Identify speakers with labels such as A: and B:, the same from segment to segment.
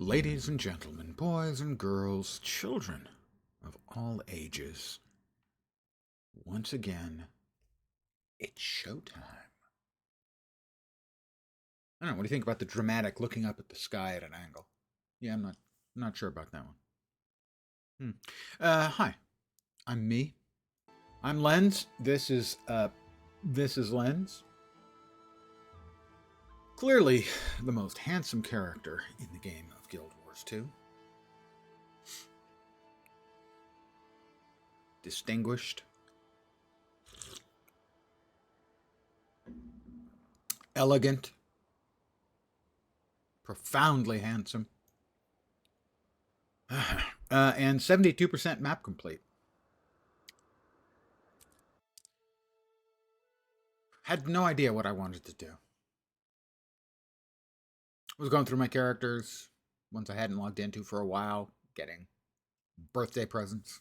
A: Ladies and gentlemen, boys and girls, children of all ages, once again, it's showtime. I don't know, what do you think about the dramatic looking up at the sky at an angle? Yeah, I'm not sure about that one. Hi, I'm me. I'm Lens. This is Lens. Clearly the most handsome character in the game of Guild Wars 2. Distinguished. Elegant. Profoundly handsome. And 72% map complete. Had no idea what I wanted to do. I was going through my characters, ones I hadn't logged into for a while, getting birthday presents.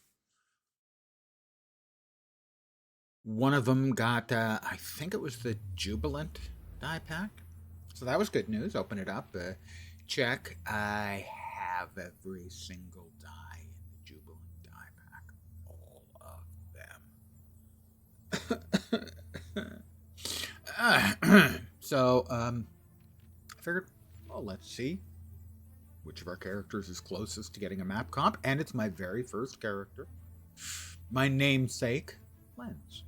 A: One of them got, I think it was the Jubilant die pack. So that was good news. Open it up. Check. I have every single die in the Jubilant die pack. All of them. So, I figured, well, let's see which of our characters is closest to getting a map comp. And it's my very first character. My namesake, Lens.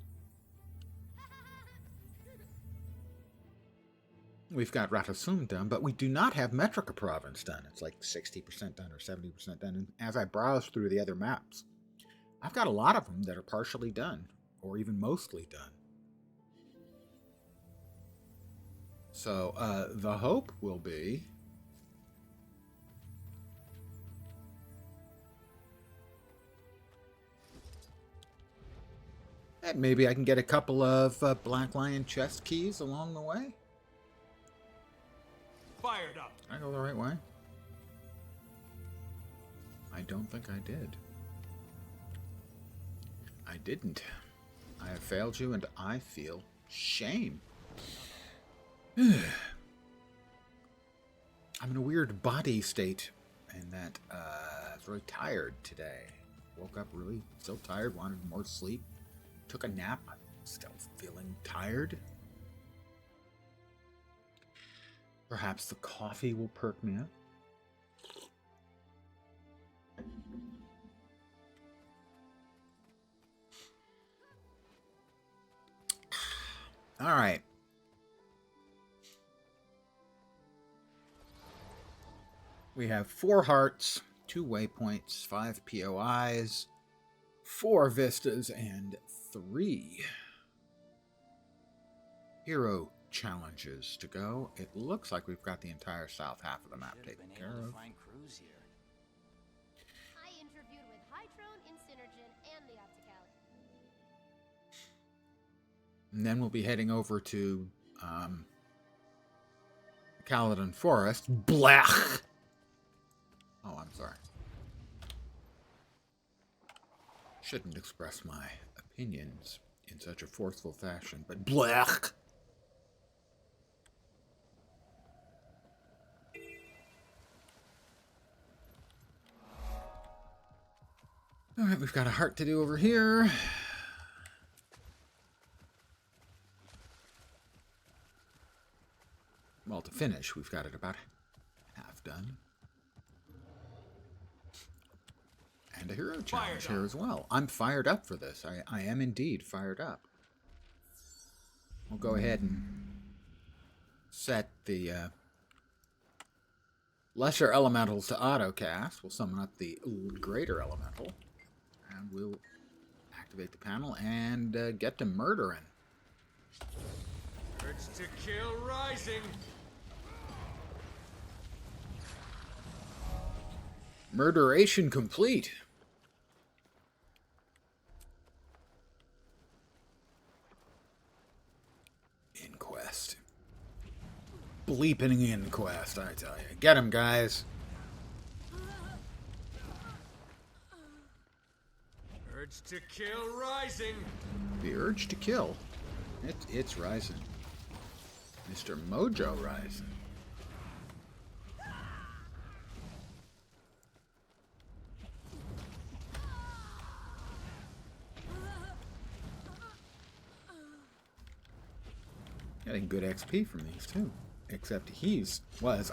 A: We've got Ratasum done, but we do not have Metrica Province done. It's like 60% done or 70% done. And as I browse through the other maps, I've got a lot of them that are partially done, or even mostly done. So, the hope will be that maybe I can get a couple of Black Lion chest keys along the way.
B: Fired up.
A: Did I go the right way? I don't think I did. I didn't. I have failed you and I feel shame. I'm in a weird body state and that I was really tired today. Woke up really still tired, wanted more sleep. Took a nap, still feeling tired. Perhaps the coffee will perk me up. All right. We have 4 hearts, 2 waypoints, 5 POIs, 4 vistas, and 3 hero challenges to go. It looks like we've got the entire south half of the map taken care of.
C: I interviewed with Hytron, Insynergen, and the Optical.
A: And then we'll be heading over to Caledon Forest. Blech! Oh, I'm sorry. Shouldn't express my opinions in such a forceful fashion, but blech! Alright, we've got a heart to do over here. Well, to finish, we've got it about half done. And a hero challenge here as well. I'm fired up for this. I am indeed fired up. We'll go ahead and set the lesser elementals to auto-cast. We'll summon up the greater elemental. And we'll activate the panel and get to murdering.
B: Urge to kill rising.
A: Murderation complete. Inquest. Bleeping inquest, I tell you. Get him, guys.
B: Urge to kill rising.
A: The urge to kill. It's rising. Mr. Mojo rising. Getting good XP from these too. Except he was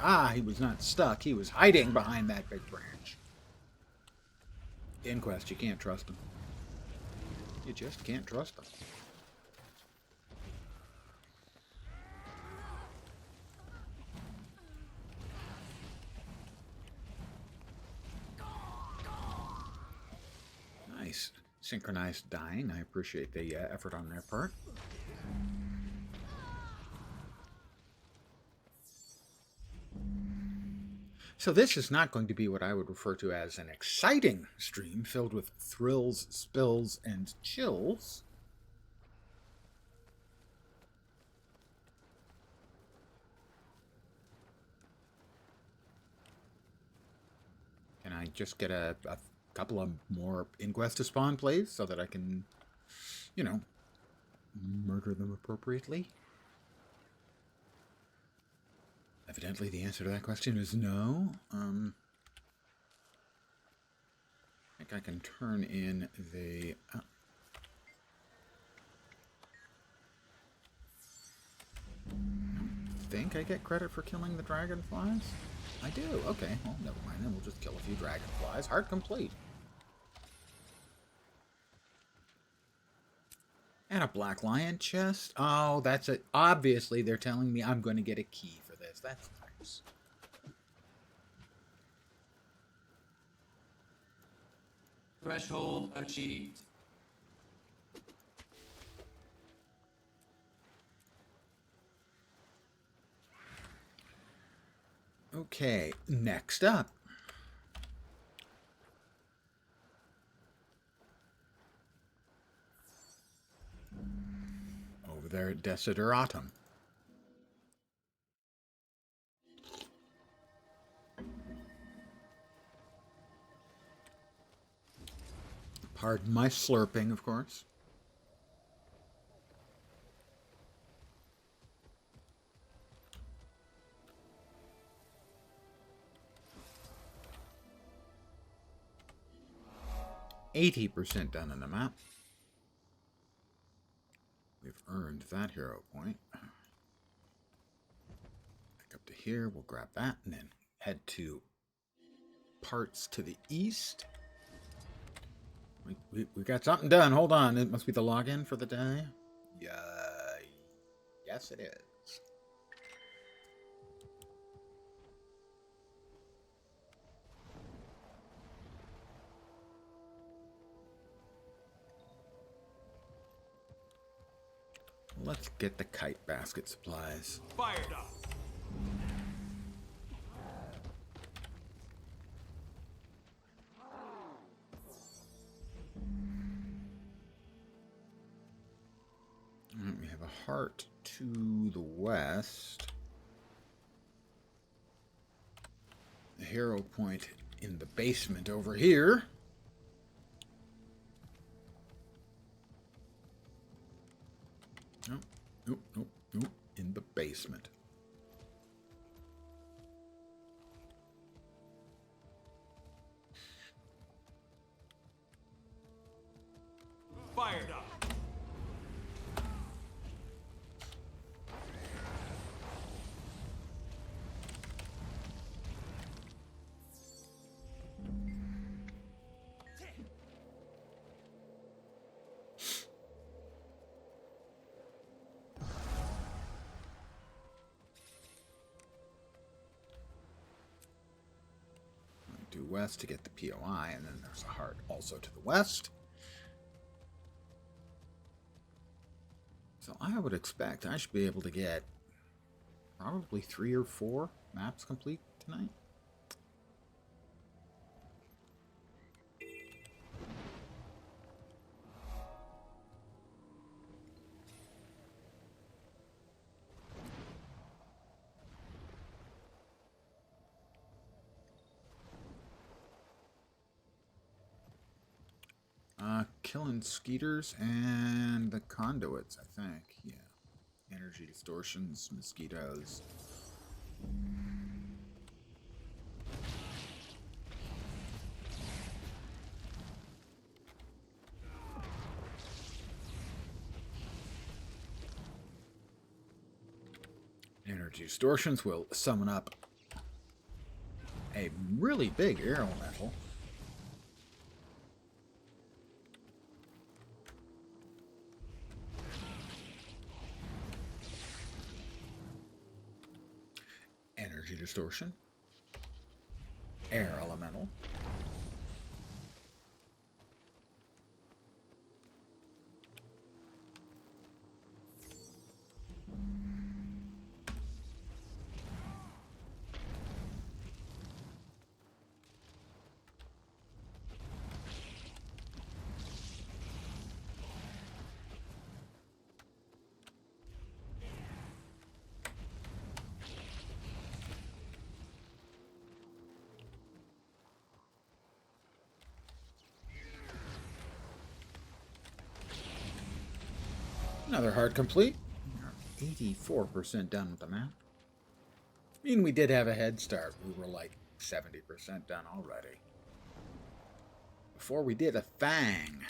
A: not stuck. He was hiding behind that big branch. Inquest, you can't trust him. You just can't trust him. Nice. Synchronized dying. I appreciate the effort on their part. So this is not going to be what I would refer to as an exciting stream filled with thrills, spills, and chills. Can I just get a couple of more Inquest to spawn, please, so that I can, you know, murder them appropriately? Evidently, the answer to that question is no. I think I can turn in the... I think I get credit for killing the dragonflies? I do. Okay, well, never mind. Then we'll just kill a few dragonflies. Heart complete. And a black lion chest. Oh, that's it. Obviously, they're telling me I'm going to get a key for this. That's nice.
D: Threshold achieved.
A: Okay, next up. Over there at Desideratum. Pardon my slurping, of course. %80 done on the map. We've earned that hero point. Back up to here, we'll grab that and then head to parts to the east. We got something done. Hold on. It must be the login for the day. Yeah. Yes, it is. Let's get the kite basket supplies.
B: Fired up.
A: We have a heart to the west. A hero point in the basement over here. Nope. In the basement.
B: Fired up.
A: Due west to get the POI, and then there's a heart also to the west. So I would expect I should be able to get probably 3 or 4 maps complete tonight. Killing skeeters and the conduits, I think. Yeah. Energy distortions, mosquitoes. Energy distortions will summon up a really big air elemental. Energy distortion. Air elemental. Another hard complete. 84% done with the map. I mean, we did have a head start. We were like 70% done already. Before we did a thing.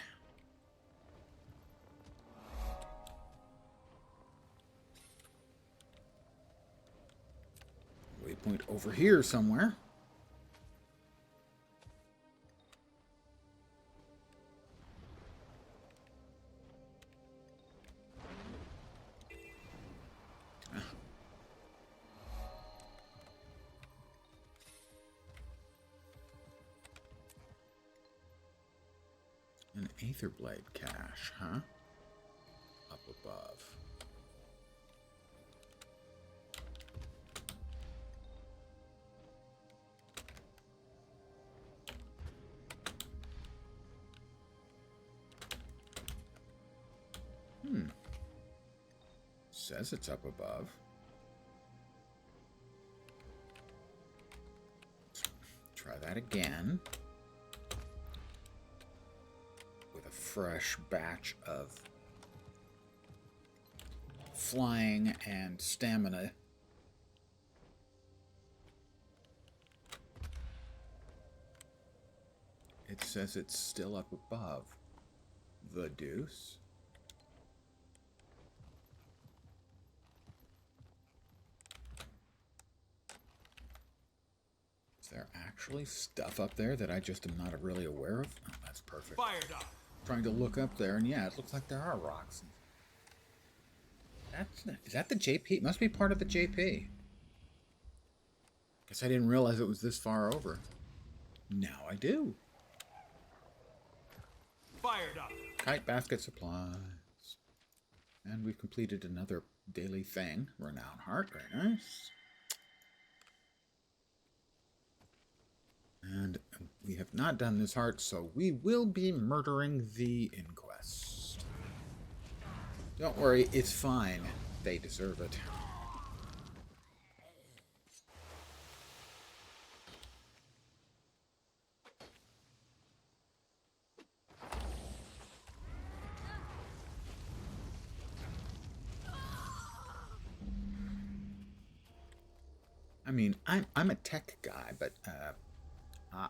A: Waypoint over here somewhere. An Aetherblade cache, huh? Up above. Says it's up above. Let's try that again. With a fresh batch of flying and stamina. It says it's still up above. The deuce. Is there actually stuff up there that I just am not really aware of? Oh, that's perfect.
B: Fired up.
A: Trying to look up there, and yeah, it looks like there are rocks. Is that the JP? It must be part of the JP. Guess I didn't realize it was this far over. Now I do.
B: Fired up.
A: Kite basket supplies. And we've completed another daily thing. Renown heart, very nice. And we have not done this heart, so we will be murdering the Inquest. Don't worry, it's fine. They deserve it. I mean, I'm a tech guy, but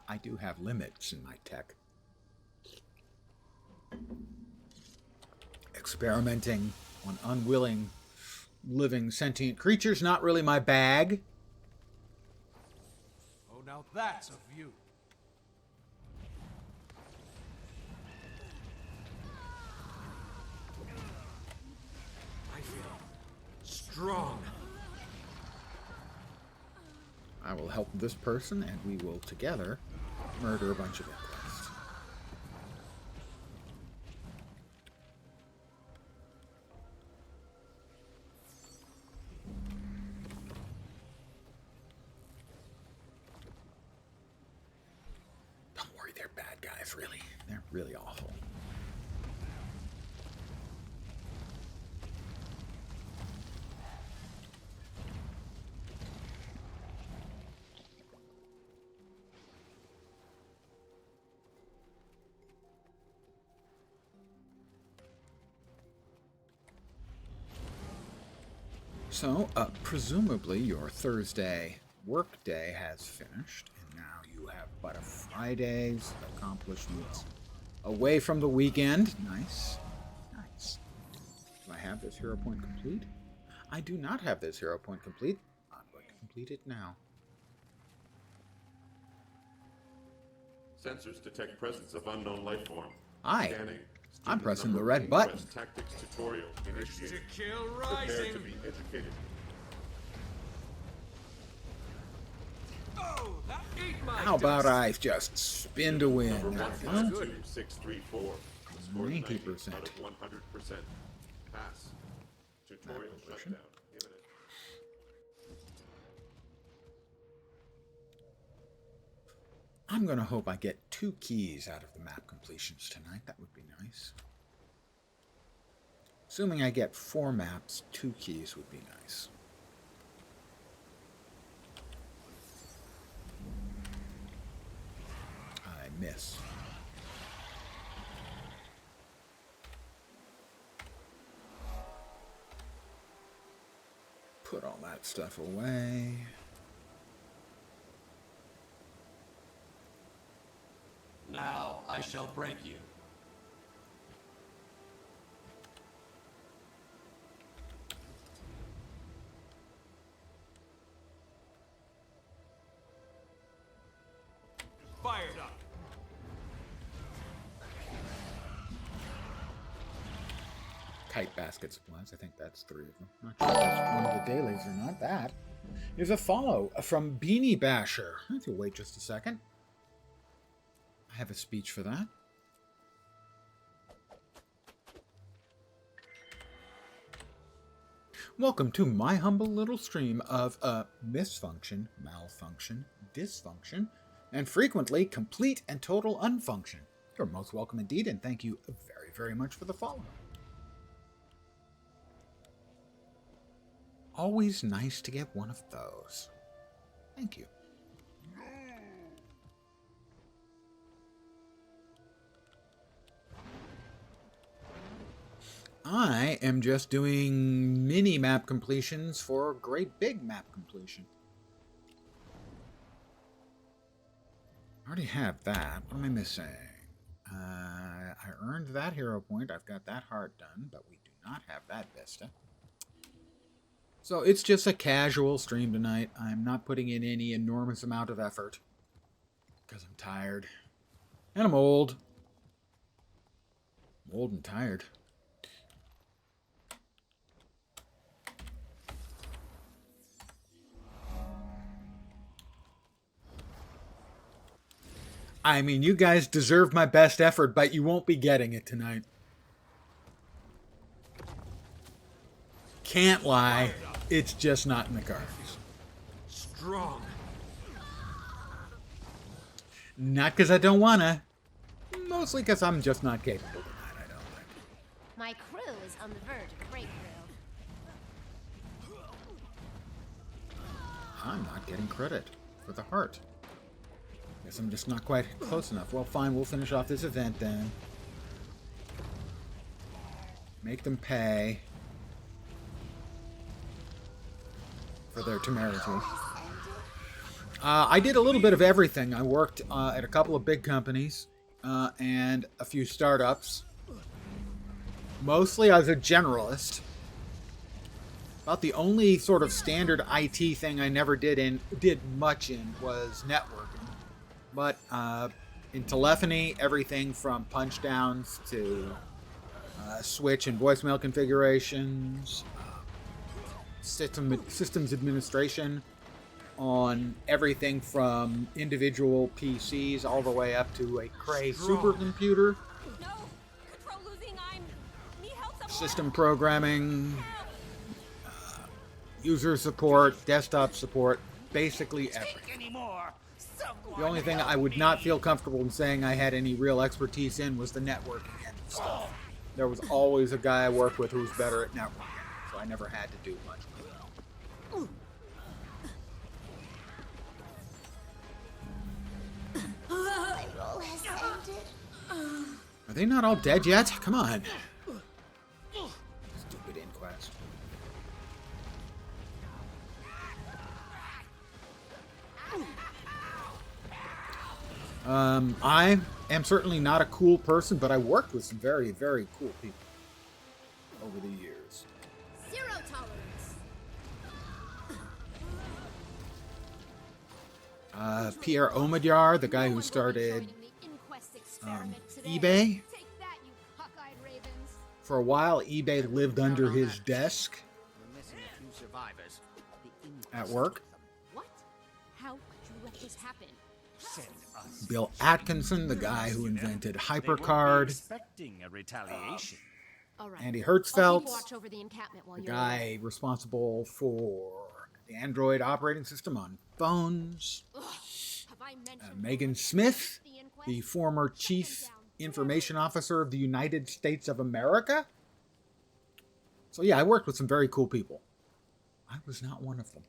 A: I do have limits in my tech. Experimenting on unwilling, living, sentient creatures, not really my bag.
B: Oh, now that's a view. I feel strong.
A: I will help this person, and we will together murder a bunch of Inquests. Don't worry, they're bad guys, really. They're really awful. So, presumably your Thursday workday has finished, and now you have but a Friday's accomplishments away from the weekend. Nice. Nice. Do I have this hero point complete? I do not have this hero point complete. I'm going to complete it now.
D: Sensors detect presence of unknown life form.
A: Aye.
D: Scanning.
A: I'm
D: Student
A: pressing the
D: number
A: red button.
D: Quest tactics tutorial
B: To
D: initiated.
B: kill
D: Prepare to
B: rising.
D: be educated.
B: Oh, that ate my
A: How about
B: dust.
A: I just spin to win?
D: Number
A: There we go.
D: 152634. Score 90
A: 90%.
D: out of 100%. Pass. Tutorial shutdown imminent.
A: I'm going to hope I get 2 keys out of the map completions tonight. That would be nice. Assuming I get 4 maps, 2 keys would be nice. I miss. Put all that stuff away.
E: Now I shall break you.
B: Fired up.
A: Kite basket supplies. I think that's 3 of them. Not sure if that's one of the dailies or not. That is a follow from Beanie Basher. I have to wait just a second. I have a speech for that. Welcome to my humble little stream of misfunction, malfunction, dysfunction, and frequently complete and total unfunction. You're most welcome indeed, and thank you very, very much for the follow. Always nice to get one of those. Thank you. I am just doing mini map completions for great big map completion. I already have that. What am I missing? I earned that hero point. I've got that heart done, but we do not have that Vista. So it's just a casual stream tonight. I'm not putting in any enormous amount of effort because I'm tired. And I'm old. I'm old and tired. I mean, you guys deserve my best effort, but you won't be getting it tonight. Can't lie. It's just not in the cards.
B: Strong.
A: Not because I don't want to. Mostly because I'm just not capable tonight, I don't think.
C: My crew is on the verge of a breakthrough.
A: I'm not getting credit for the heart. Guess I'm just not quite close enough. Well, fine, we'll finish off this event then. Make them pay for their temerity. I did a little bit of everything. I worked at a couple of big companies and a few startups. Mostly I was a generalist. About the only sort of standard IT thing I never did much in was networking. But in telephony, everything from punch downs to switch and voicemail configurations, systems administration on everything from individual PCs all the way up to a Cray supercomputer,
F: No! Control losing, need help someone!
A: system programming, user support, desktop support, basically everything. The only thing I would not feel comfortable in saying I had any real expertise in was the networking end of stuff. There was always a guy I worked with who was better at networking, so I never had to do much.
C: My role has ended.
A: Are they not all dead yet? Come on. Stupid inquest. I am certainly not a cool person, but I worked with some very, very cool people over the years.
C: Zero tolerance.
A: Pierre Omidyar, the guy who started eBay.
C: Take that, you cockeyed ravens.
A: For a while, eBay lived under his desk
G: We're missing a few survivors. The
A: at work.
C: What? How could you let this happen?
G: Send us.
A: Bill Atkinson, the guy who invented
H: They won't be
A: HyperCard.
H: expecting a retaliation.
C: All right.
A: Andy
C: I'll keep
A: Hertzfeld,
C: watch over the encampment while
A: the
C: you're
A: guy responsible for the Android operating system on phones.
C: away. Ugh, have I mentioned
A: Megan
C: the
A: Smith,
C: inquest?
A: the former Chief Information Officer of the United States of America. So yeah, I worked with some very cool people. I was not one of them.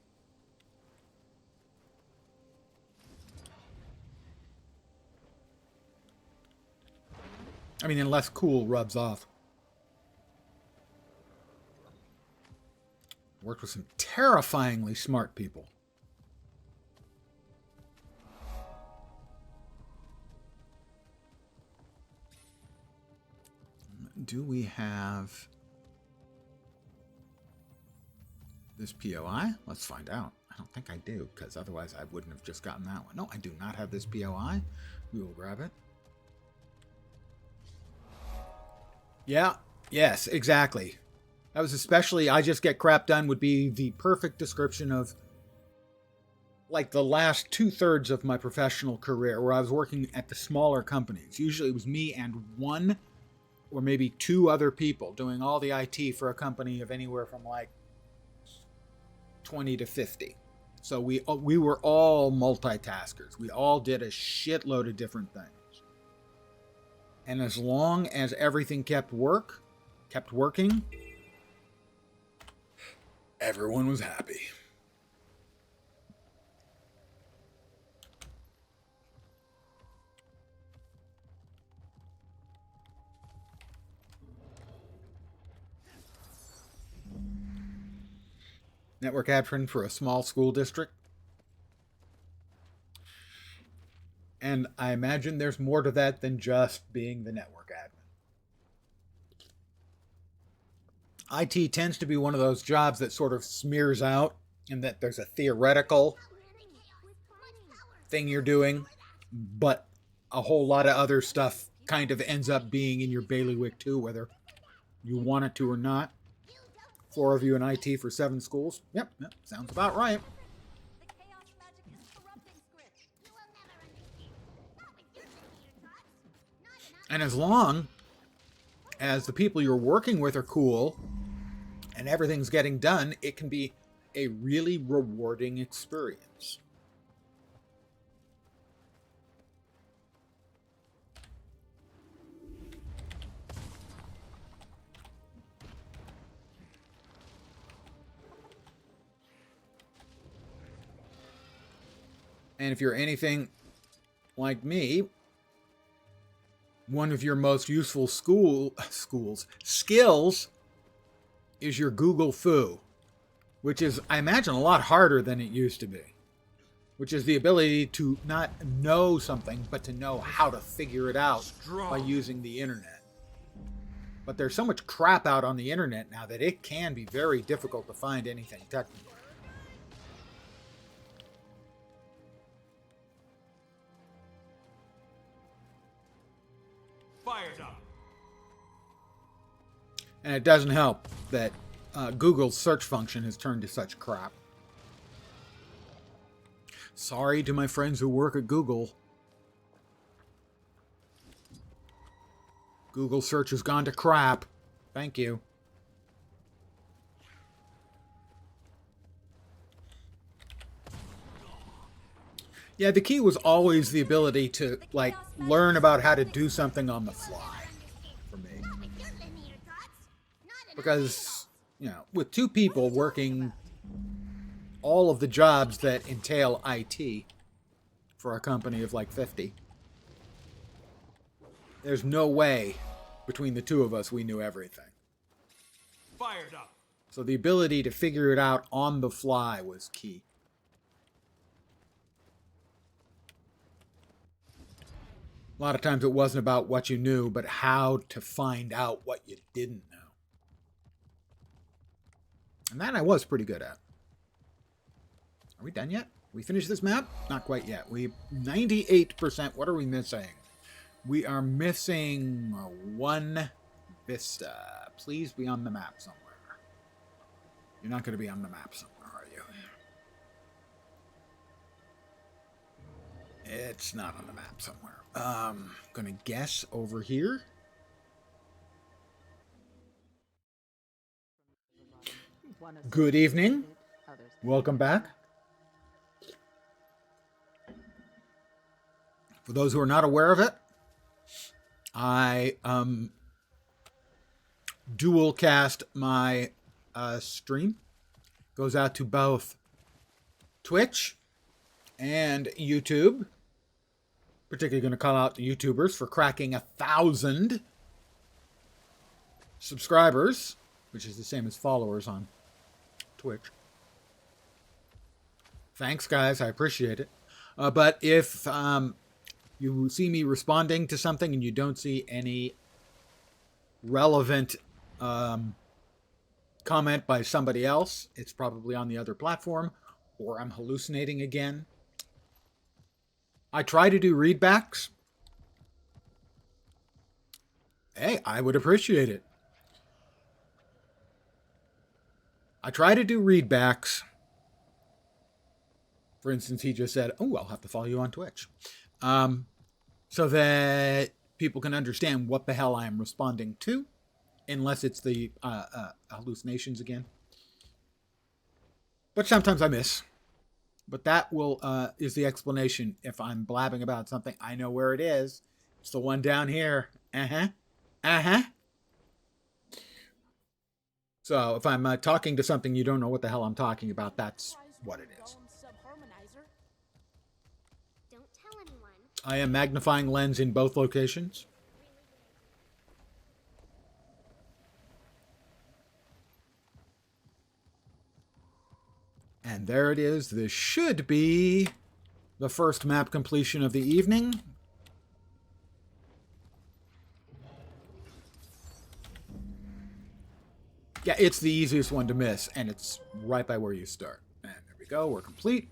A: I mean, unless cool rubs off. Worked with some terrifyingly smart people. Do we have this POI? Let's find out. I don't think I do, because otherwise I wouldn't have just gotten that one. No, I do not have this POI. We will grab it. Yeah, yes, exactly. That was especially I just get crap done would be the perfect description of like the last 2/3 of my professional career where I was working at the smaller companies. Usually it was me and one or maybe two other people doing all the IT for a company of anywhere from like 20 to 50. So we were all multitaskers. We all did a shitload of different things. And as long as everything kept working, everyone was happy. Network admin for a small school district. And I imagine there's more to that than just being the network admin. IT tends to be one of those jobs that sort of smears out in that there's a theoretical thing you're doing, but a whole lot of other stuff kind of ends up being in your bailiwick too, whether you want it to or not. 4 of you in IT for 7 schools. Yep, sounds about right.
F: The chaos magic is corrupting script.
C: You will never understand. Not with your centimeter tots. Not enough.
A: And as long as the people you're working with are cool and everything's getting done, it can be a really rewarding experience. And if you're anything like me, one of your most useful skills is your Google Foo, which is, I imagine, a lot harder than it used to be, which is the ability to not know something, but to know how to figure it out by using the internet. But there's so much crap out on the internet now that it can be very difficult to find anything technical.
B: Fired up.
A: And it doesn't help that Google's search function has turned to such crap. Sorry to my friends who work at Google. Google search has gone to crap. Thank you. Yeah, the key was always the ability to, like, learn about how to do something on the fly for me.
C: Not with your centimeter tots. Not enough.
A: Because, you know, with 2 people working all of the jobs that entail IT for a company of like 50, there's no way between the 2 of us we knew everything.
B: Fired up.
A: So the ability to figure it out on the fly was key. A lot of times it wasn't about what you knew, but how to find out what you didn't know. And that I was pretty good at. Are we done yet? We finished this map? Not quite yet. We 98%. What are we missing? We are missing one vista. Please be on the map somewhere. You're not going to be on the map somewhere, are you? It's not on the map somewhere. Gonna guess over here. Good evening. Welcome back. For those who are not aware of it, I dual cast my stream. Goes out to both Twitch and YouTube. Particularly going to call out the YouTubers for cracking 1,000 subscribers, which is the same as followers on Twitch. Thanks, guys. I appreciate it. But if you see me responding to something and you don't see any relevant comment by somebody else, it's probably on the other platform, or I'm hallucinating again. I try to do readbacks. Hey, I would appreciate it. I try to do readbacks. For instance, he just said, oh, I'll have to follow you on Twitch. So that people can understand what the hell I am responding to, unless it's the hallucinations again. But sometimes I miss. But that will is the explanation. If I'm blabbing about something, I know where it is. It's the one down here. So if I'm talking to something you don't know what the hell I'm talking about, that's what it is.
C: Don't tell anyone.
A: I am magnifying lens in both locations. And there it is. This should be the first map completion of the evening. Yeah, it's the easiest one to miss, and it's right by where you start. And there we go. We're complete.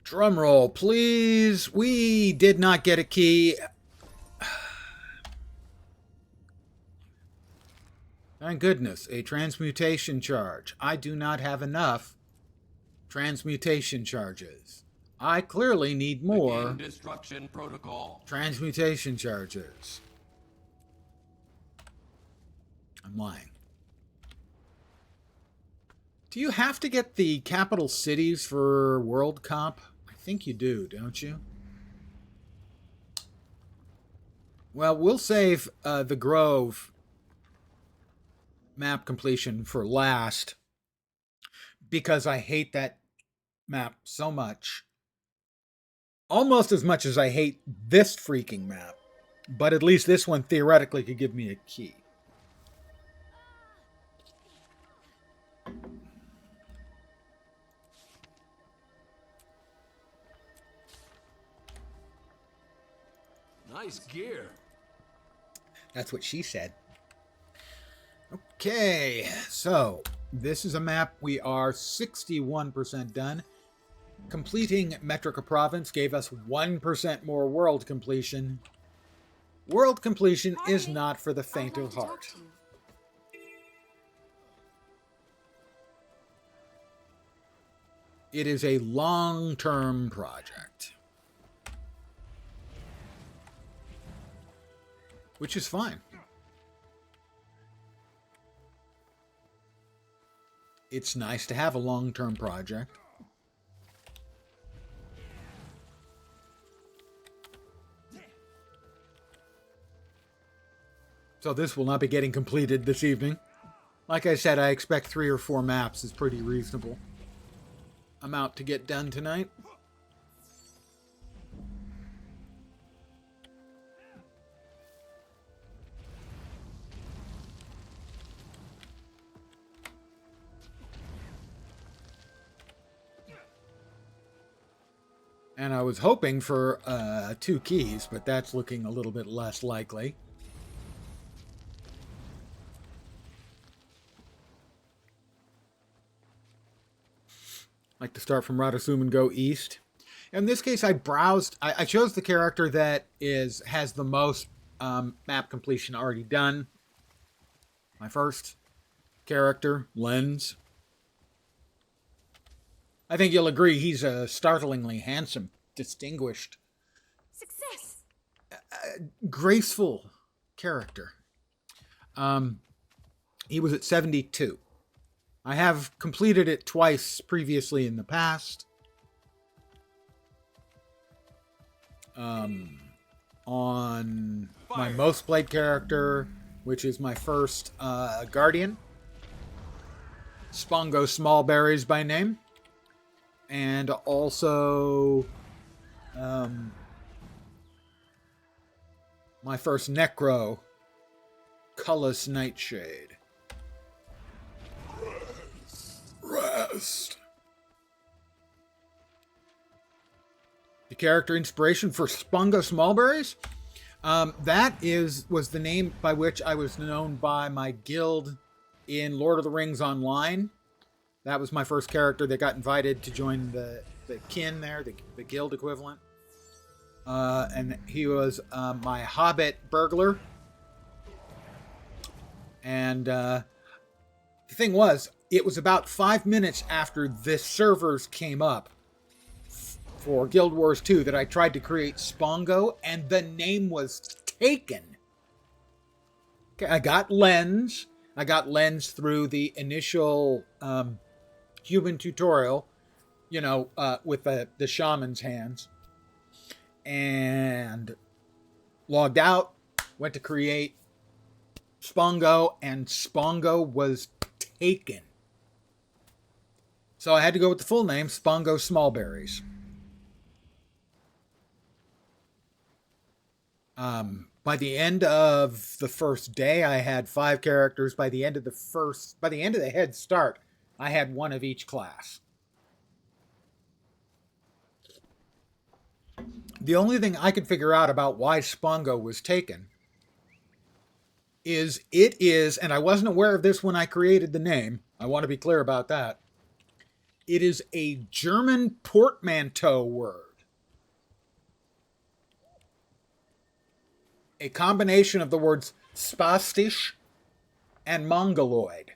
A: Drum roll, please. We did not get a key. Thank goodness, a transmutation charge. I do not have enough transmutation charges. I clearly need more
E: Game destruction protocol.
A: transmutation charges. I'm lying. Do you have to get the capital cities for World Comp? I think you do, don't you? Well, we'll save the Grove map completion for last because I hate that map so much. Almost as much as I hate this freaking map. But at least this one theoretically could give me a key.
B: Nice gear.
A: That's what she said. Okay, so this is a map. We are 61% done. Completing Metrica Province gave us 1% more world completion. World completion is not for the faint of heart. It is a long-term project. Which is fine. It's nice to have a long-term project. So this will not be getting completed this evening. Like I said, I expect 3 or 4 maps is pretty reasonable amount to get done tonight. And I was hoping for 2 keys, but that's looking a little bit less likely. Like to start from Radasum and go east. In this case, I browsed. I chose the character that has the most map completion already done. My first character, Lens. I think you'll agree he's a startlingly handsome, distinguished,
F: Success!
A: graceful character. He was at 72. I have completed it twice previously in the past. On my most played character, which is my first Guardian, Spongo Smallberries by name, and also my first Necro, Cullis Nightshade. Rest. The character inspiration for Spongo Smallberries? Was the name by which I was known by my guild in Lord of the Rings Online. That was my first character that got invited to join the kin there, the guild equivalent. And he was my Hobbit burglar. And the thing was, it was about 5 minutes after the servers came up for Guild Wars 2 that I tried to create Spongo, and the name was taken. Okay, I got Lens. I got Lens through the initial human tutorial, with the shaman's hands. And logged out, went to create Spongo, and Spongo was taken. So I had to go with the full name, Spongo Smallberries. By the end of the first day, I had 5 characters. By the end of the head start, I had 1 of each class. The only thing I could figure out about why Spongo was taken is, and I wasn't aware of this when I created the name. I want to be clear about that. It is a German portmanteau word. A combination of the words spastisch and mongoloid.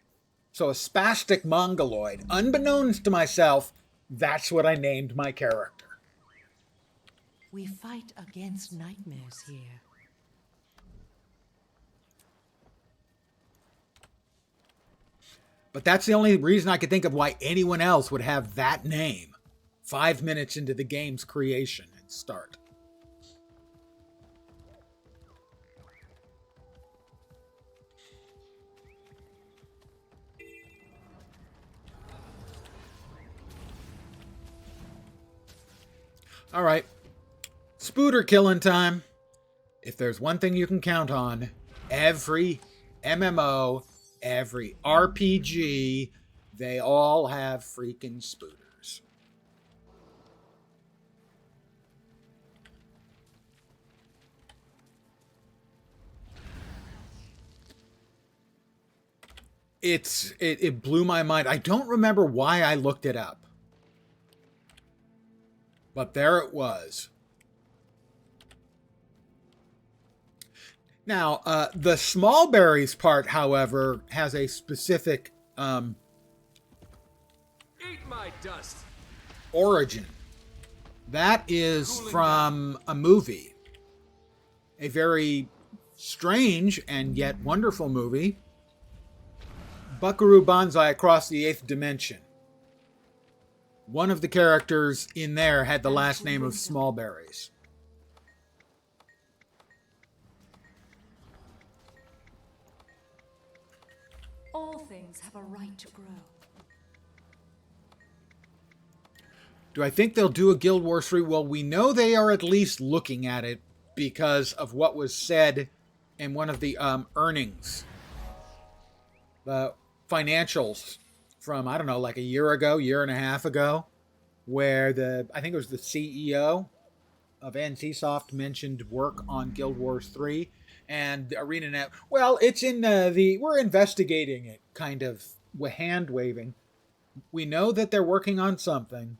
A: So a spastic mongoloid. Unbeknownst to myself, that's what I named my character.
I: We fight against nightmares here.
A: But that's the only reason I could think of why anyone else would have that name 5 minutes into the game's creation and start. All right. Spooter killing time. If there's one thing you can count on, every MMO, every RPG, they all have freaking spooters. It blew my mind. I don't remember why I looked it up. But there it was. Now, the Smallberries part, however, has a specific
B: Eat my dust.
A: origin. That is from a movie. A very strange and yet wonderful movie. Buckaroo Banzai Across the Eighth Dimension. One of the characters in there had the last name of Smallberries.
I: All things have a right to grow.
A: Do I think they'll do a Guild Wars 3? Well, we know they are at least looking at it because of what was said in one of the earnings. The financials from, I don't know, like a year and a half ago, where I think it was the CEO of NCSoft mentioned work on Guild Wars 3, and ArenaNet, well, it's in we're investigating it, kind of hand waving. we know that they're working on something.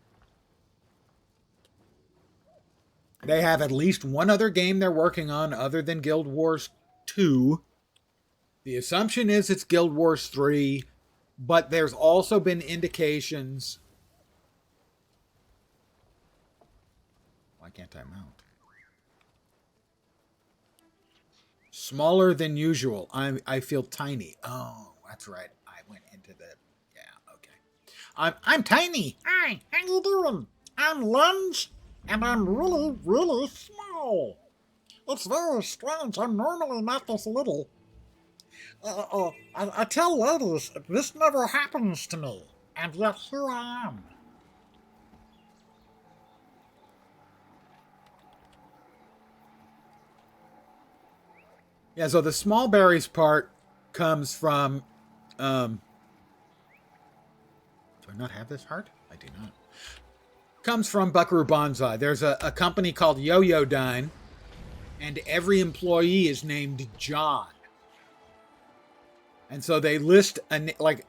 A: They have at least one other game they're working on other than Guild Wars 2. The assumption is it's Guild Wars 3, but there's also been indications. Why can't I mount? Smaller than usual. I feel tiny. Oh, that's right. I went into the... Yeah, okay. I'm tiny.
J: Hi, how you doing? I'm Lunge, and I'm really, really small. It's very strange. I'm normally not this little. I tell ladies, this never happens to me, and yet here I am.
A: Yeah, so the small berries part comes from... do I not have this heart? I do not. Comes from Buckaroo Banzai. There's a company called Yoyodyne, and every employee is named John. And so they list like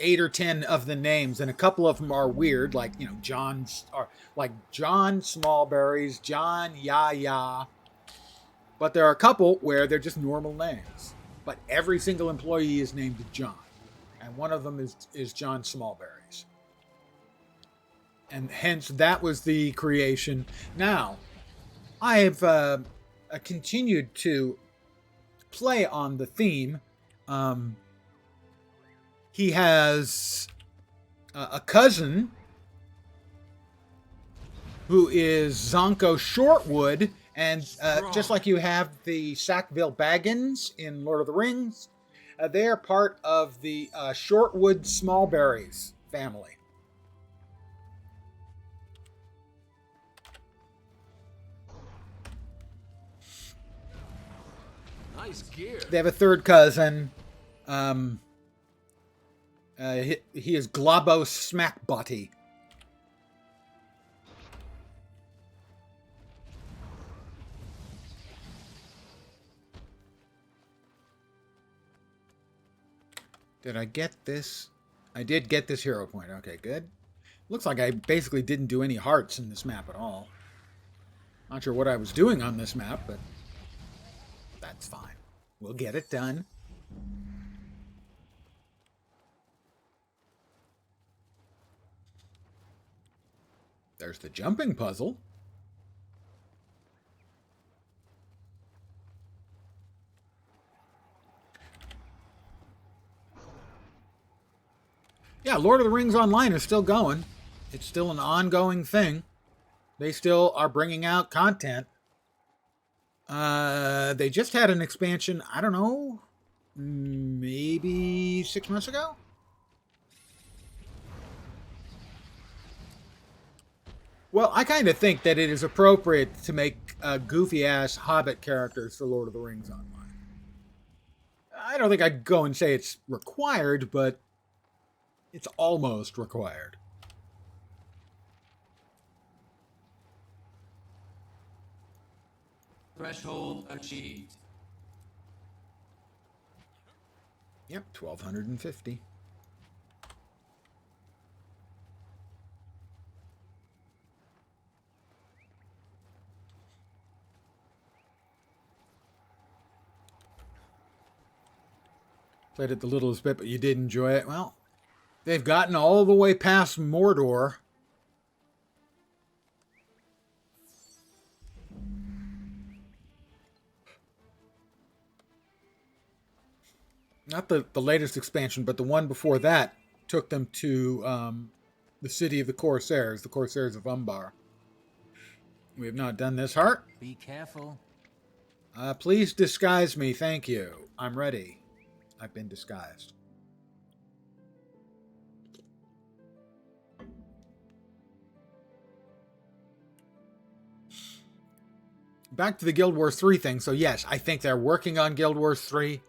A: 8 or 10 of the names, and a couple of them are weird, like, you know, John Smallberries, John Yaya. But there are a couple where they're just normal names. But every single employee is named John. And one of them is John Smallberries. And hence, that was the creation. Now, I have continued to play on the theme. He has a cousin who is Zonko Shortwood. And just like you have the Sackville Baggins in Lord of the Rings, they are part of the Shortwood Smallberries family.
B: Nice gear.
A: They have a third cousin. He is Globos Smackbotty. Did I get this? I did get this hero point. Okay, good. Looks like I basically didn't do any hearts in this map at all. Not sure what I was doing on this map, but that's fine. We'll get it done. There's the jumping puzzle. Yeah, Lord of the Rings Online is still going. It's still an ongoing thing. They still are bringing out content. They just had an expansion, I don't know, maybe 6 months ago? Well, I kind of think that it is appropriate to make goofy-ass Hobbit characters for Lord of the Rings Online. I don't think I'd go and say it's required, but it's almost required.
E: Threshold achieved.
A: Yep, 1,250. Played it the littlest bit, but you did enjoy it. Well, they've gotten all the way past Mordor. Not the latest expansion, but the one before that took them to the city of the Corsairs of Umbar. We have not done this, Heart.
G: Be careful.
A: Please disguise me, thank you. I'm ready. I've been disguised. Back to the Guild Wars 3 thing. So yes, I think they're working on Guild Wars 3.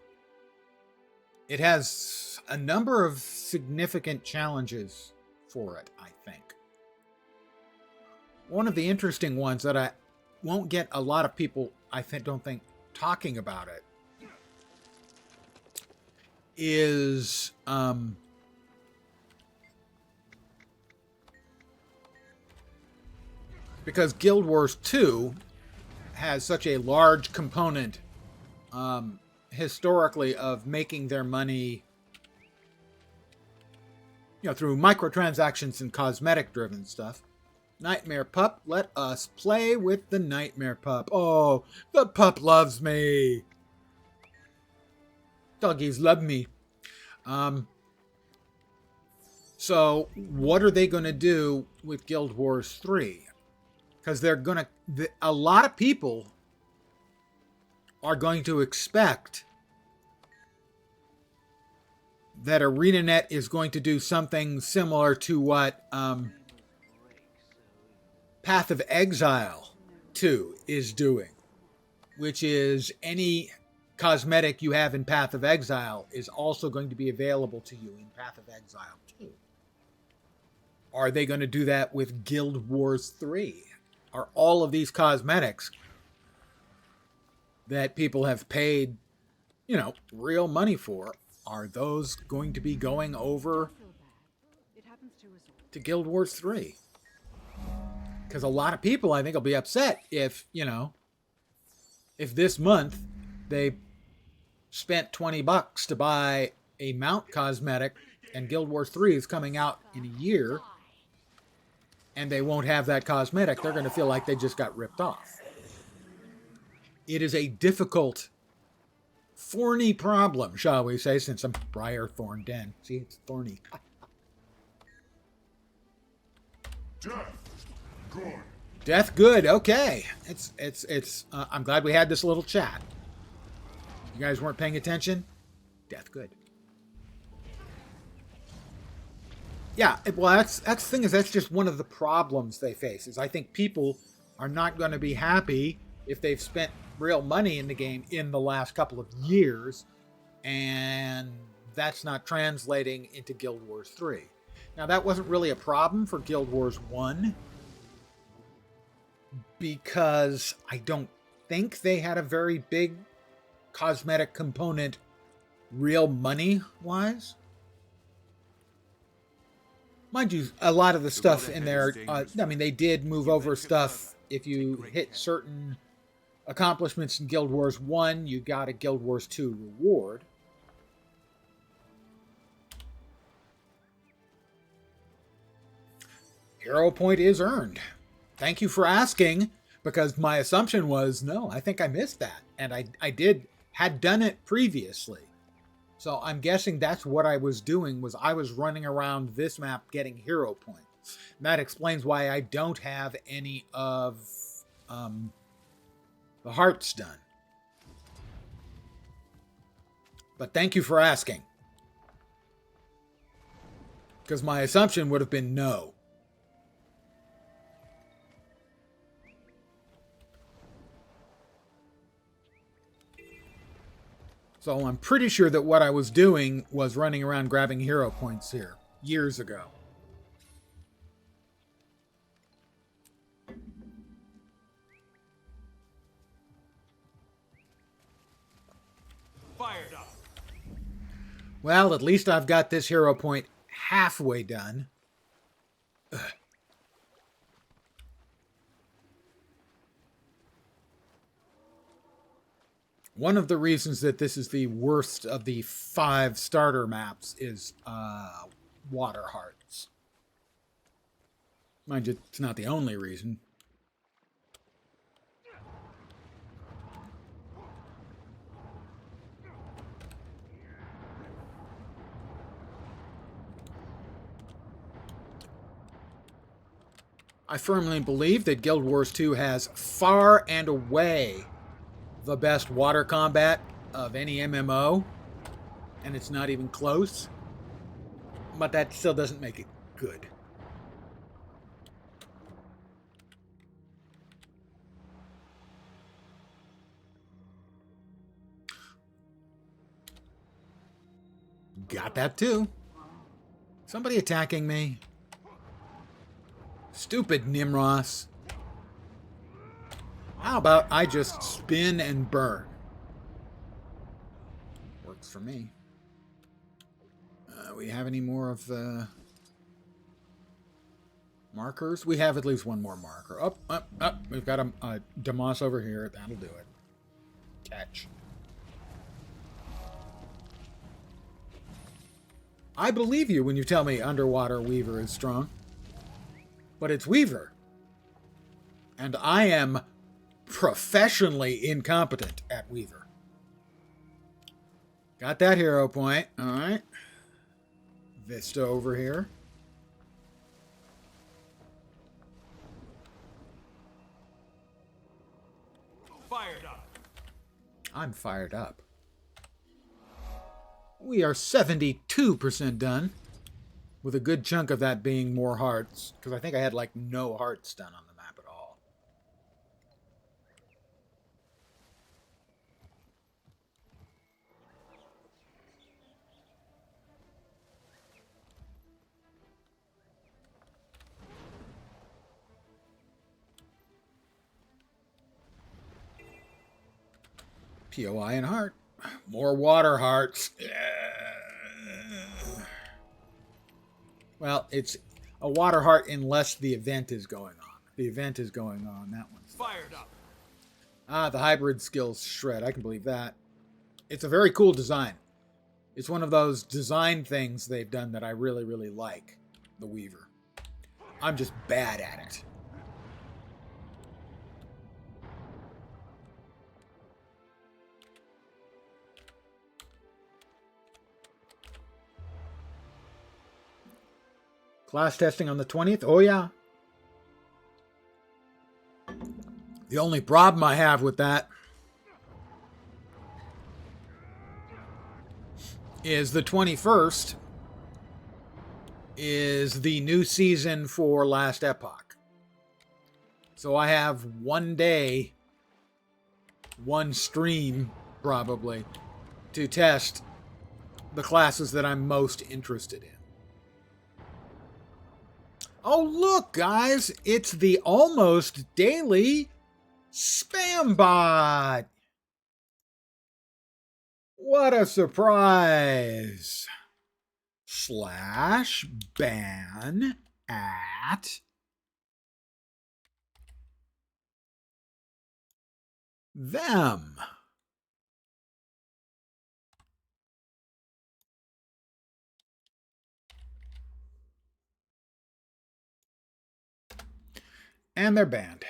A: It has a number of significant challenges for it, I think. One of the interesting ones that I won't get a lot of people, don't think, talking about it is because Guild Wars 2 has such a large component historically of making their money, you know, through microtransactions and cosmetic driven stuff. Nightmare Pup, let us play with the Nightmare Pup. Oh, the pup loves me. Doggies love me. So what are they going to do with Guild Wars 3? Because they're going to, a lot of people are going to expect that ArenaNet is going to do something similar to what Path of Exile 2 is doing, which is any cosmetic you have in Path of Exile is also going to be available to you in Path of Exile 2. Are they going to do that with Guild Wars 3? Are all of these cosmetics that people have paid, you know, real money for, are those going to be going over to Guild Wars 3? Because a lot of people, I think, will be upset if, you know, if this month they spent $20 to buy a mount cosmetic and Guild Wars 3 is coming out in a year and they won't have that cosmetic, they're going to feel like they just got ripped off. It is a difficult, thorny problem, shall we say, since I'm Briar Thorn Den. See, it's thorny. Death good. Okay. It's I'm glad we had this little chat. You guys weren't paying attention? Death good. Yeah, well, that's the thing, is that's just one of the problems they face, is I think people are not going to be happy if they've spent real money in the game in the last couple of years, and that's not translating into Guild Wars 3. Now, that wasn't really a problem for Guild Wars 1, because I don't think they had a very big cosmetic component real money-wise. Mind you, a lot of the stuff in there, I mean, they did move over stuff. If you hit certain accomplishments in Guild Wars 1, you got a Guild Wars 2 reward. Hero point is earned. Thank you for asking, because my assumption was, no, I think I missed that. And I had done it previously. So I'm guessing that's what I was doing, was I was running around this map getting hero points. And that explains why I don't have any of the hearts done. But thank you for asking. Because my assumption would have been no. So I'm pretty sure that what I was doing was running around grabbing hero points here years ago.
B: Fired up.
A: Well, at least I've got this hero point halfway done. Ugh. One of the reasons that this is the worst of the 5 starter maps is water hearts. Mind you, it's not the only reason. I firmly believe that Guild Wars 2 has far and away the best water combat of any MMO, and it's not even close, but that still doesn't make it good. Got that too. Somebody attacking me. Stupid Nimros. How about I just spin and burn? Works for me. We have any more of the... Markers. We have at least one more marker. Up, up, up. We've got a Demoss over here. That'll do it. Catch. I believe you when you tell me Underwater Weaver is strong. But it's Weaver. And I am professionally incompetent at Weaver. Got that hero point. Alright. Vista over here.
B: Fired up.
A: I'm fired up. We are 72% done, with a good chunk of that being more hearts, because I think I had like no hearts done on the map at all. POI and heart. More water hearts. Well, it's a water heart unless the event is going on. The event is going on. That one's
B: Fired up.
A: Ah, the hybrid skills shred. I can believe that. It's a very cool design. It's one of those design things they've done that I really, really like. The Weaver. I'm just bad at it. Class testing on the 20th? Oh, yeah. The only problem I have with that is the 21st is the new season for Last Epoch. So I have one day, one stream, probably, to test the classes that I'm most interested in. Oh, look, guys, it's the almost daily spam bot. What a surprise. /ban at them. And they're banned.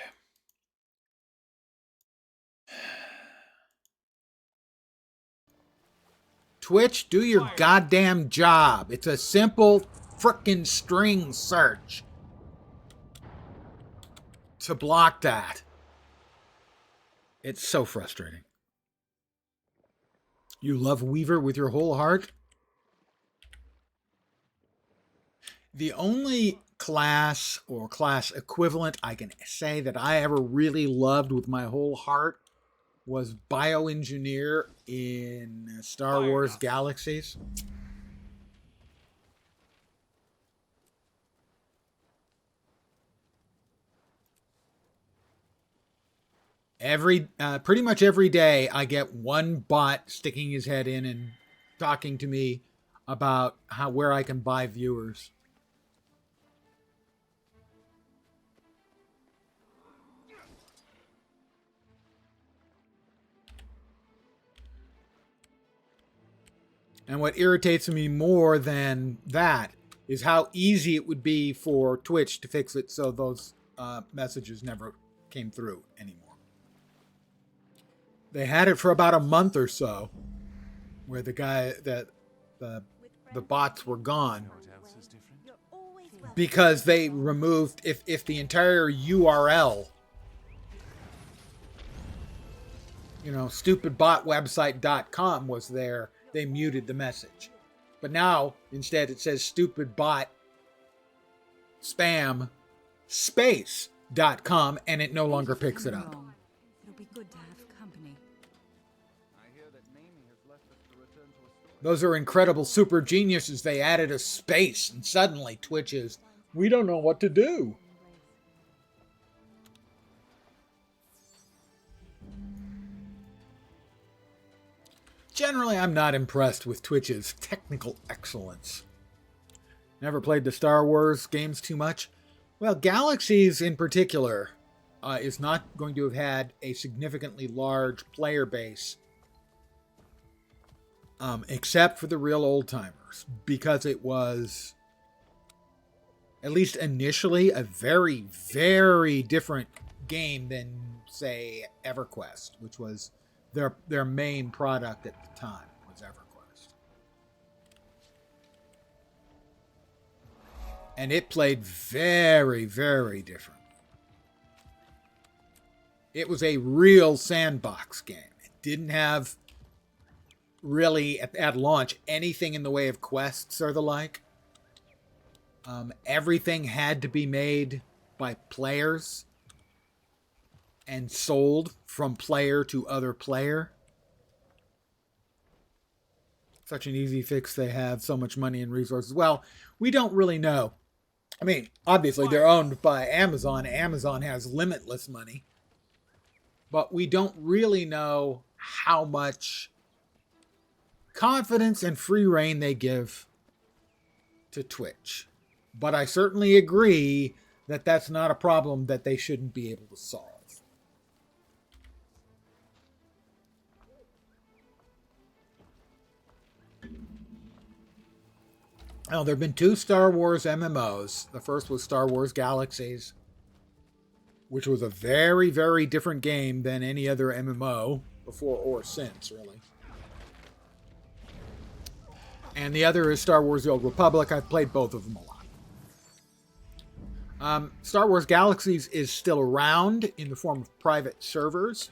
A: Twitch, do your goddamn job. It's a simple frickin' string search to block that. It's so frustrating. You love Weaver with your whole heart? The only class or class equivalent I can say that I ever really loved with my whole heart was Bioengineer in Star Wars Galaxies. Pretty much every day I get one bot sticking his head in and talking to me about where I can buy viewers. And what irritates me more than that is how easy it would be for Twitch to fix it so those messages never came through anymore. They had it for about a month or so, where the bots were gone because they removed if the entire URL, stupidbotwebsite.com was there. They muted the message. But now, instead, it says stupidbot spam space.com and it no longer picks it up.
I: It'll be good to have company.
A: Those are incredible super geniuses. They added a space and suddenly Twitch is, we don't know what to do. Generally, I'm not impressed with Twitch's technical excellence. Never played the Star Wars games too much, Well, Galaxies in particular is not going to have had a significantly large player base, except for the real old timers, because it was, at least initially, a very, very different game than, say, EverQuest, which was their main product at the time, was EverQuest. And it played very, very different. It was a real sandbox game. It didn't have really, at launch, anything in the way of quests or the like. Everything had to be made by players and sold from player to other player. Such an easy fix they have, so much money and resources. Well, we don't really know. I mean, obviously they're owned by Amazon. Amazon has limitless money. But we don't really know how much confidence and free reign they give to Twitch. But I certainly agree that that's not a problem that they shouldn't be able to solve. Now, there have been 2 Star Wars MMOs. The first was Star Wars Galaxies, which was a very, very different game than any other MMO before or since, really. And the other is Star Wars The Old Republic. I've played both of them a lot. Star Wars Galaxies is still around in the form of private servers.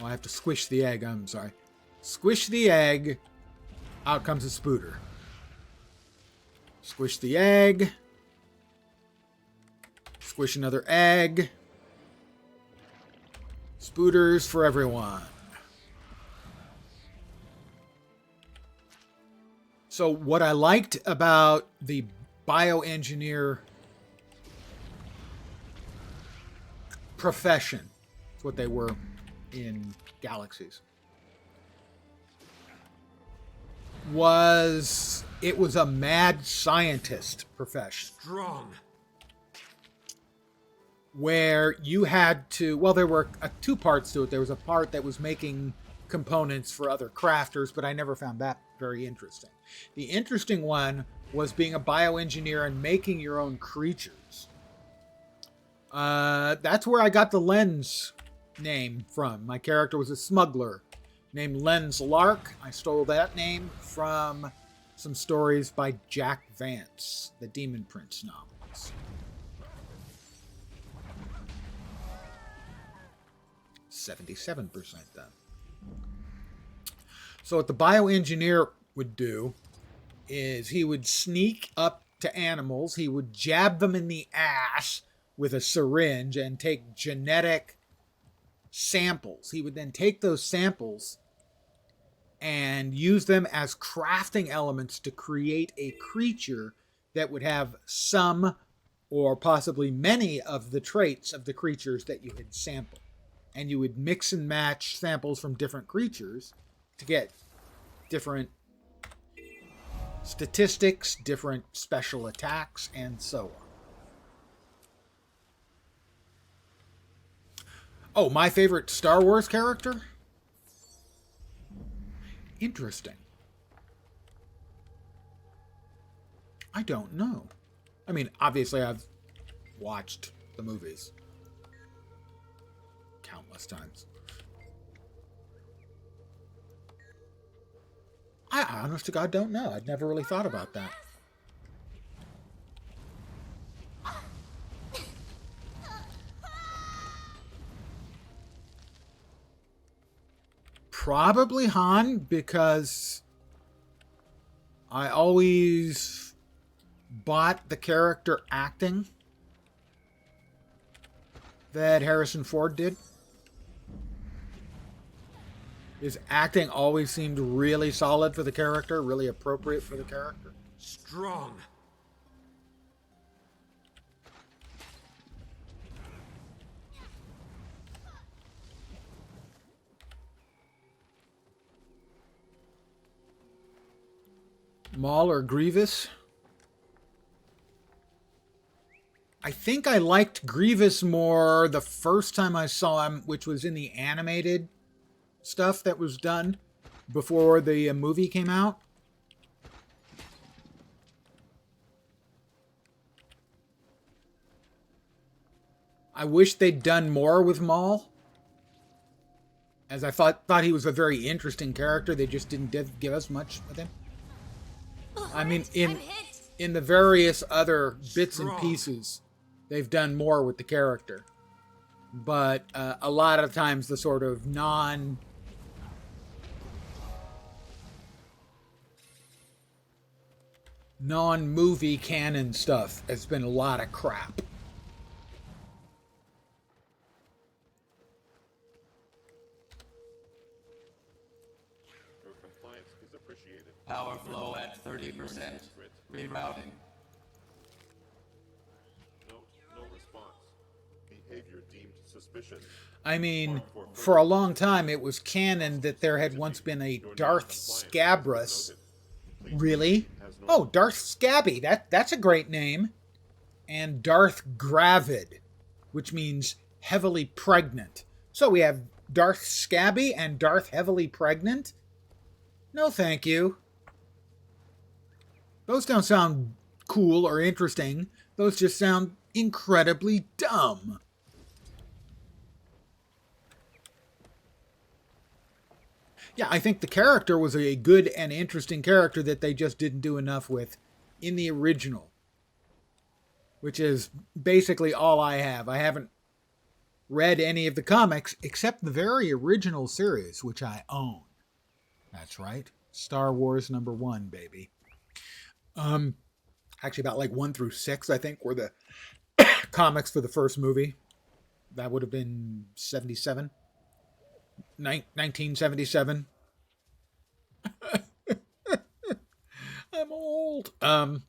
A: Oh, I have to squish the egg. I'm sorry. Squish the egg. Out comes a spooter. Squish the egg. Squish another egg. Spooters for everyone. So what I liked about the bioengineer profession, that's what they were in Galaxies, was it was a mad scientist profession.
B: Strong.
A: Where you had to, well, there were 2 parts to it. There was a part that was making components for other crafters, but I never found that very interesting. The interesting one was being a bioengineer and making your own creatures. That's where I got the Lens name from. My character was a smuggler named Lens Lark. I stole that name from some stories by Jack Vance, the Demon Prince novels. 77% then. So what the bioengineer would do is he would sneak up to animals, he would jab them in the ass with a syringe and take genetic samples. He would then take those samples and use them as crafting elements to create a creature that would have some or possibly many of the traits of the creatures that you had sampled. And you would mix and match samples from different creatures to get different statistics, different special attacks, and so on. Oh, my favorite Star Wars character? Interesting. I don't know. I mean, obviously I've watched the movies countless times. I honest to God don't know. I'd never really thought about that. Probably Han, because I always bought the character acting that Harrison Ford did. His acting always seemed really solid for the character, really appropriate for the character.
B: Strong.
A: Maul or Grievous? I think I liked Grievous more the first time I saw him, which was in the animated stuff that was done before the movie came out. I wish they'd done more with Maul, as I thought he was a very interesting character. They just didn't give us much with him. I mean, in the various other bits and pieces, they've done more with the character. But a lot of times the sort of non-movie canon stuff has been a lot of crap.
D: Your compliance is appreciated.
E: Power flow at 30%. Rerouting.
D: No response. Behavior deemed suspicious.
A: I mean, for a long time it was canon that there had once been a Darth Scabrous. Really? Oh, Darth Scabby. That's a great name. And Darth Gravid, which means heavily pregnant. So we have Darth Scabby and Darth Heavily Pregnant? No, thank you. Those don't sound cool or interesting. Those just sound incredibly dumb. Yeah, I think the character was a good and interesting character that they just didn't do enough with in the original. Which is basically all I have. I haven't read any of the comics except the very original series, which I own. That's right. Star Wars #1, baby. Actually about like 1 through 6, I think, were the comics for the first movie. That would have been 77. 1977. I'm old. But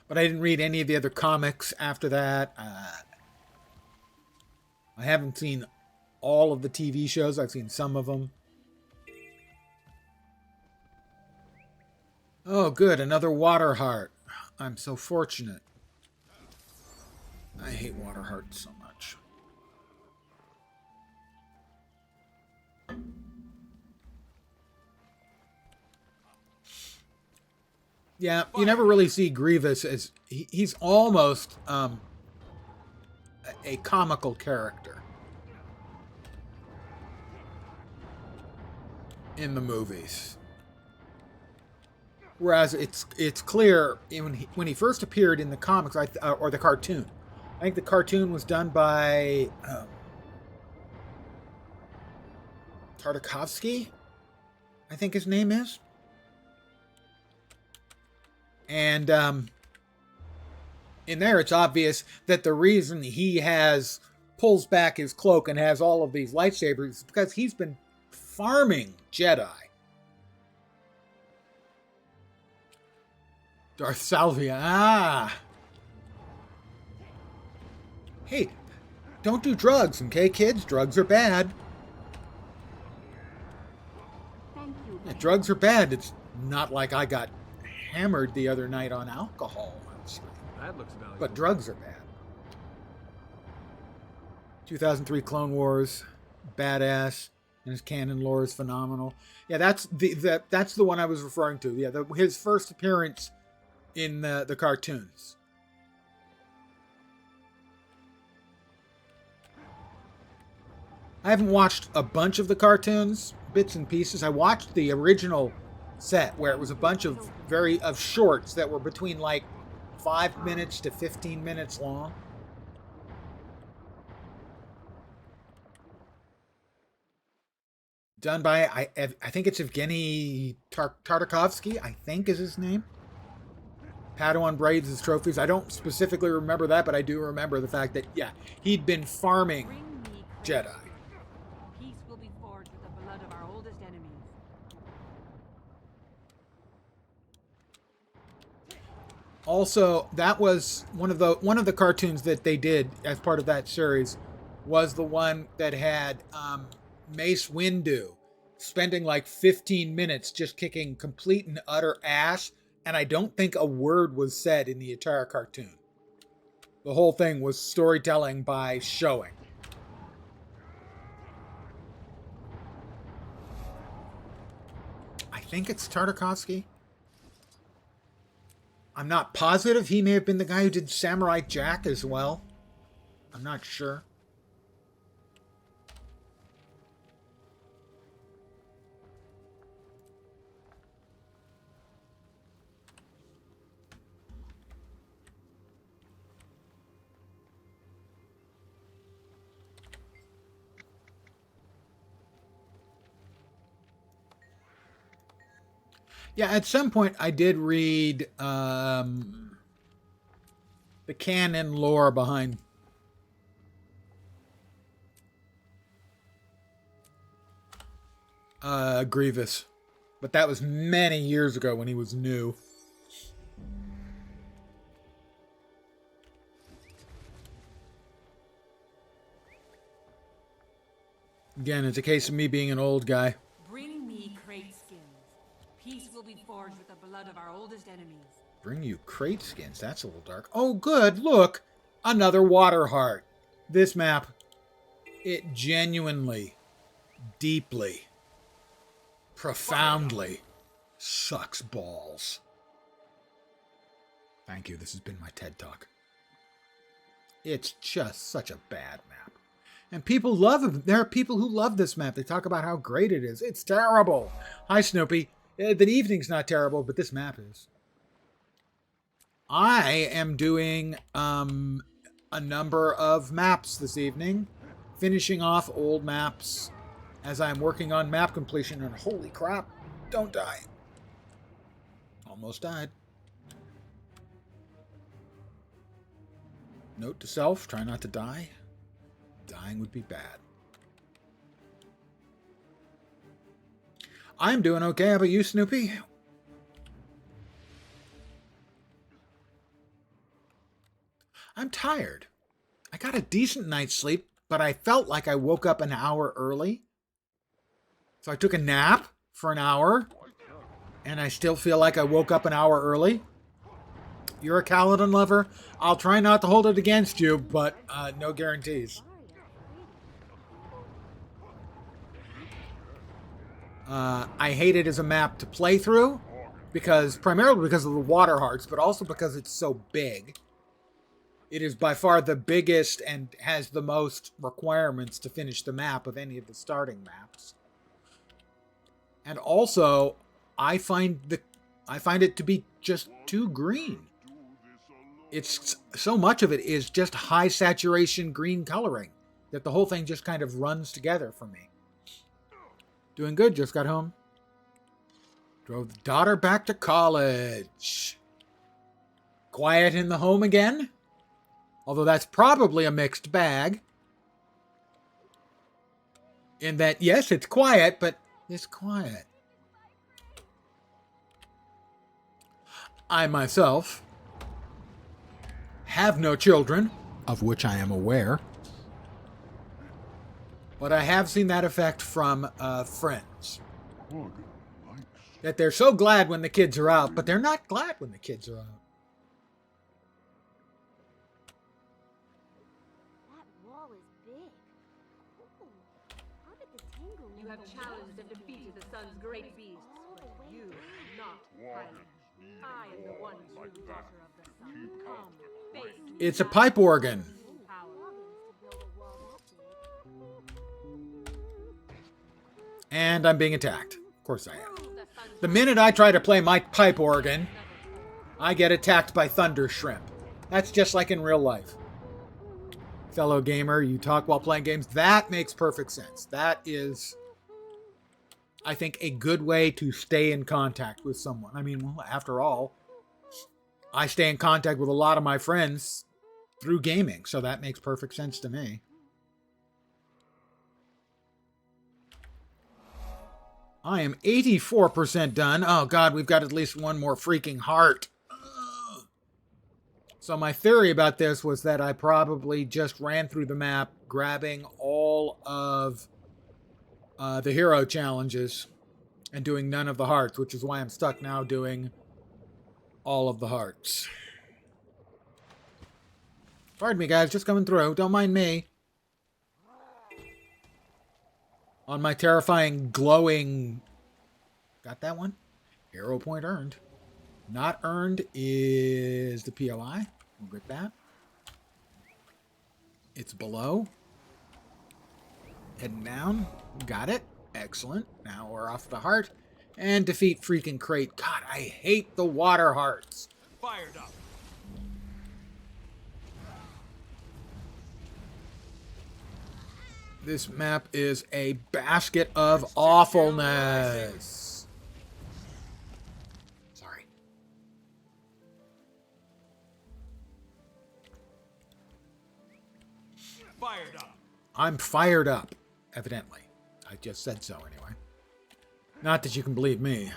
A: I didn't read any of the other comics after that. I haven't seen all of the TV shows. I've seen some of them. Oh, good. Another Water Heart. I'm so fortunate. I hate Water Heart so much. Yeah, you never really see Grievous as... He's almost a comical character in the movies. Whereas it's clear when he first appeared in the comics or the cartoon. I think the cartoon was done by Tartakovsky, I think his name is. And in there, it's obvious that the reason he pulls back his cloak and has all of these lightsabers is because he's been farming Jedi. Darth Salvia. Ah. Hey, don't do drugs, okay, kids? Drugs are bad.
C: Thank you.
A: Yeah, drugs are bad. It's not like I got hammered the other night on alcohol.
B: That looks valuable.
A: But drugs are bad. 2003 Clone Wars, badass, and his canon lore is phenomenal. Yeah, that's the one I was referring to. Yeah, his first appearance in the cartoons. I haven't watched a bunch of the cartoons, bits and pieces. I watched the original set where it was a bunch of shorts that were between like 5 minutes to 15 minutes long. Done by I think it's Evgeny Tartakovsky, I think is his name. Padawan braids his trophies. I don't specifically remember that, but I do remember the fact that, yeah, he'd been farming Jedi.
I: Peace will be forged with the blood of our oldest enemies.
A: Also, that was one of the cartoons that they did as part of that series was the one that had Mace Windu spending like 15 minutes just kicking complete and utter ass, and I don't think a word was said in the entire cartoon. The whole thing was storytelling by showing. I think it's Tartakovsky. I'm not positive. He may have been the guy who did Samurai Jack as well. I'm not sure. Yeah, at some point I did read the canon lore behind Grievous. But that was many years ago when he was new. Again, it's a case of me being an old guy.
I: Bring me crate skins. Peace will be forged with the blood of our oldest enemies.
A: Bring you crate skins. That's a little dark. Oh, good. Look. Another water heart. This map, it genuinely, deeply, profoundly sucks balls. Thank you. This has been my TED Talk. It's just such a bad map. And people love it. There are people who love this map. They talk about how great it is. It's terrible. Hi, Snoopy. The evening's not terrible, but this map is. I am doing a number of maps this evening, finishing off old maps as I'm working on map completion. And holy crap, don't die. Almost died. Note to self, try not to die. Dying would be bad. I'm doing okay. How about you, Snoopy? I'm tired. I got a decent night's sleep, but I felt like I woke up an hour early. So I took a nap for an hour, and I still feel like I woke up an hour early. You're a Kaladin lover. I'll try not to hold it against you, but no guarantees. I hate it as a map to play through, primarily because of the water hearts, but also because it's so big. It is by far the biggest and has the most requirements to finish the map of any of the starting maps. And also, I find it to be just too green. It's so much of it is just high saturation green coloring that the whole thing just kind of runs together for me. Doing good, just got home. Drove the daughter back to college. Quiet in the home again? Although that's probably a mixed bag. In that, yes, it's quiet, but it's quiet. I myself have no children, of which I am aware. But I have seen that effect from friends. That they're so glad when the kids are out, but they're not glad when the kids are out.
C: That wall is big. Ooh, how did the tingle
I: You have challenged and defeated the sun's great beasts, but you not Hylian. I am the one true daughter of the sun. Come, face me.
A: It's a pipe organ.
I: Power.
A: And I'm being attacked. Of course I am. The minute I try to play my pipe organ, I get attacked by thunder shrimp. That's just like in real life. Fellow gamer, you talk while playing games. That makes perfect sense. That is, I think, a good way to stay in contact with someone. I mean, well, after all, I stay in contact with a lot of my friends through gaming, so that makes perfect sense to me. I am 84% done. Oh god, we've got at least one more freaking heart. Ugh. So my theory about this was that I probably just ran through the map, grabbing all of the hero challenges and doing none of the hearts, which is why I'm stuck now doing all of the hearts. Pardon me, guys, just coming through. Don't mind me. On my terrifying, glowing... Got that one? Hero point earned. Not earned is the POI. We'll get that. It's below. Heading down. Got it. Excellent. Now we're off the heart. And defeat freaking Crate. God, I hate the water hearts.
B: Fired up.
A: This map is a basket of awfulness. Sorry.
B: Fired up.
A: I'm fired up, evidently. I just said so anyway. Not that you can believe me.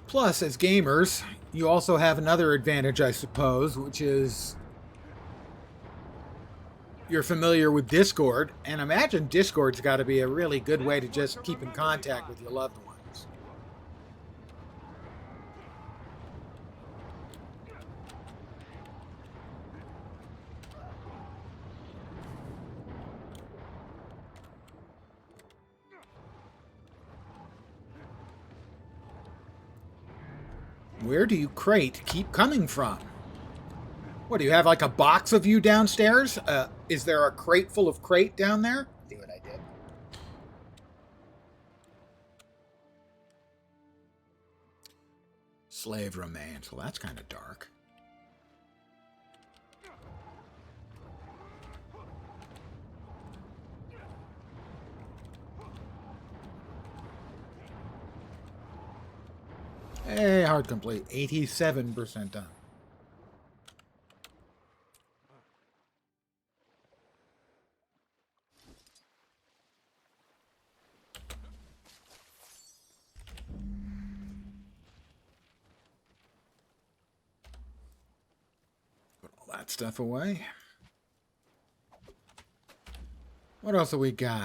A: Plus, as gamers, you also have another advantage, I suppose, which is you're familiar with Discord, and imagine Discord's got to be a really good way to just keep in contact with your loved ones. Where do you Crate keep coming from? What, do you have like a box of you downstairs? Is there a crate full of Crate down there? See what I did? Slave remains. Well, that's kind of dark. Hey, hard complete. 87% done. Put all that stuff away. What else have we got?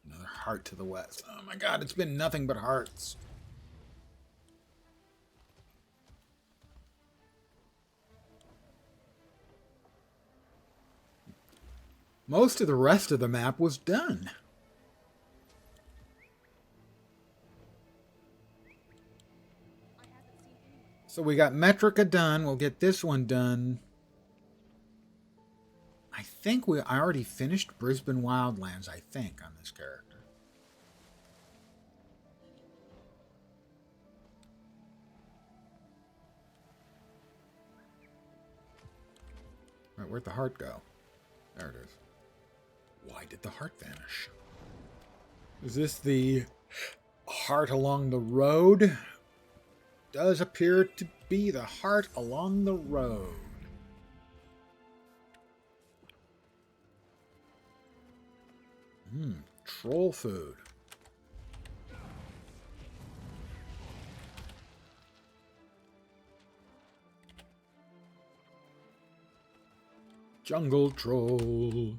A: Another heart to the west. Oh my god, it's been nothing but hearts. Most of the rest of the map was done. So we got Metrica done. We'll get this one done. I think I already finished Brisbane Wildlands, I think, on this character. Right, where'd the heart go? There it is. Why did the heart vanish? Is this the heart along the road? Does appear to be the heart along the road. Troll food. Jungle troll.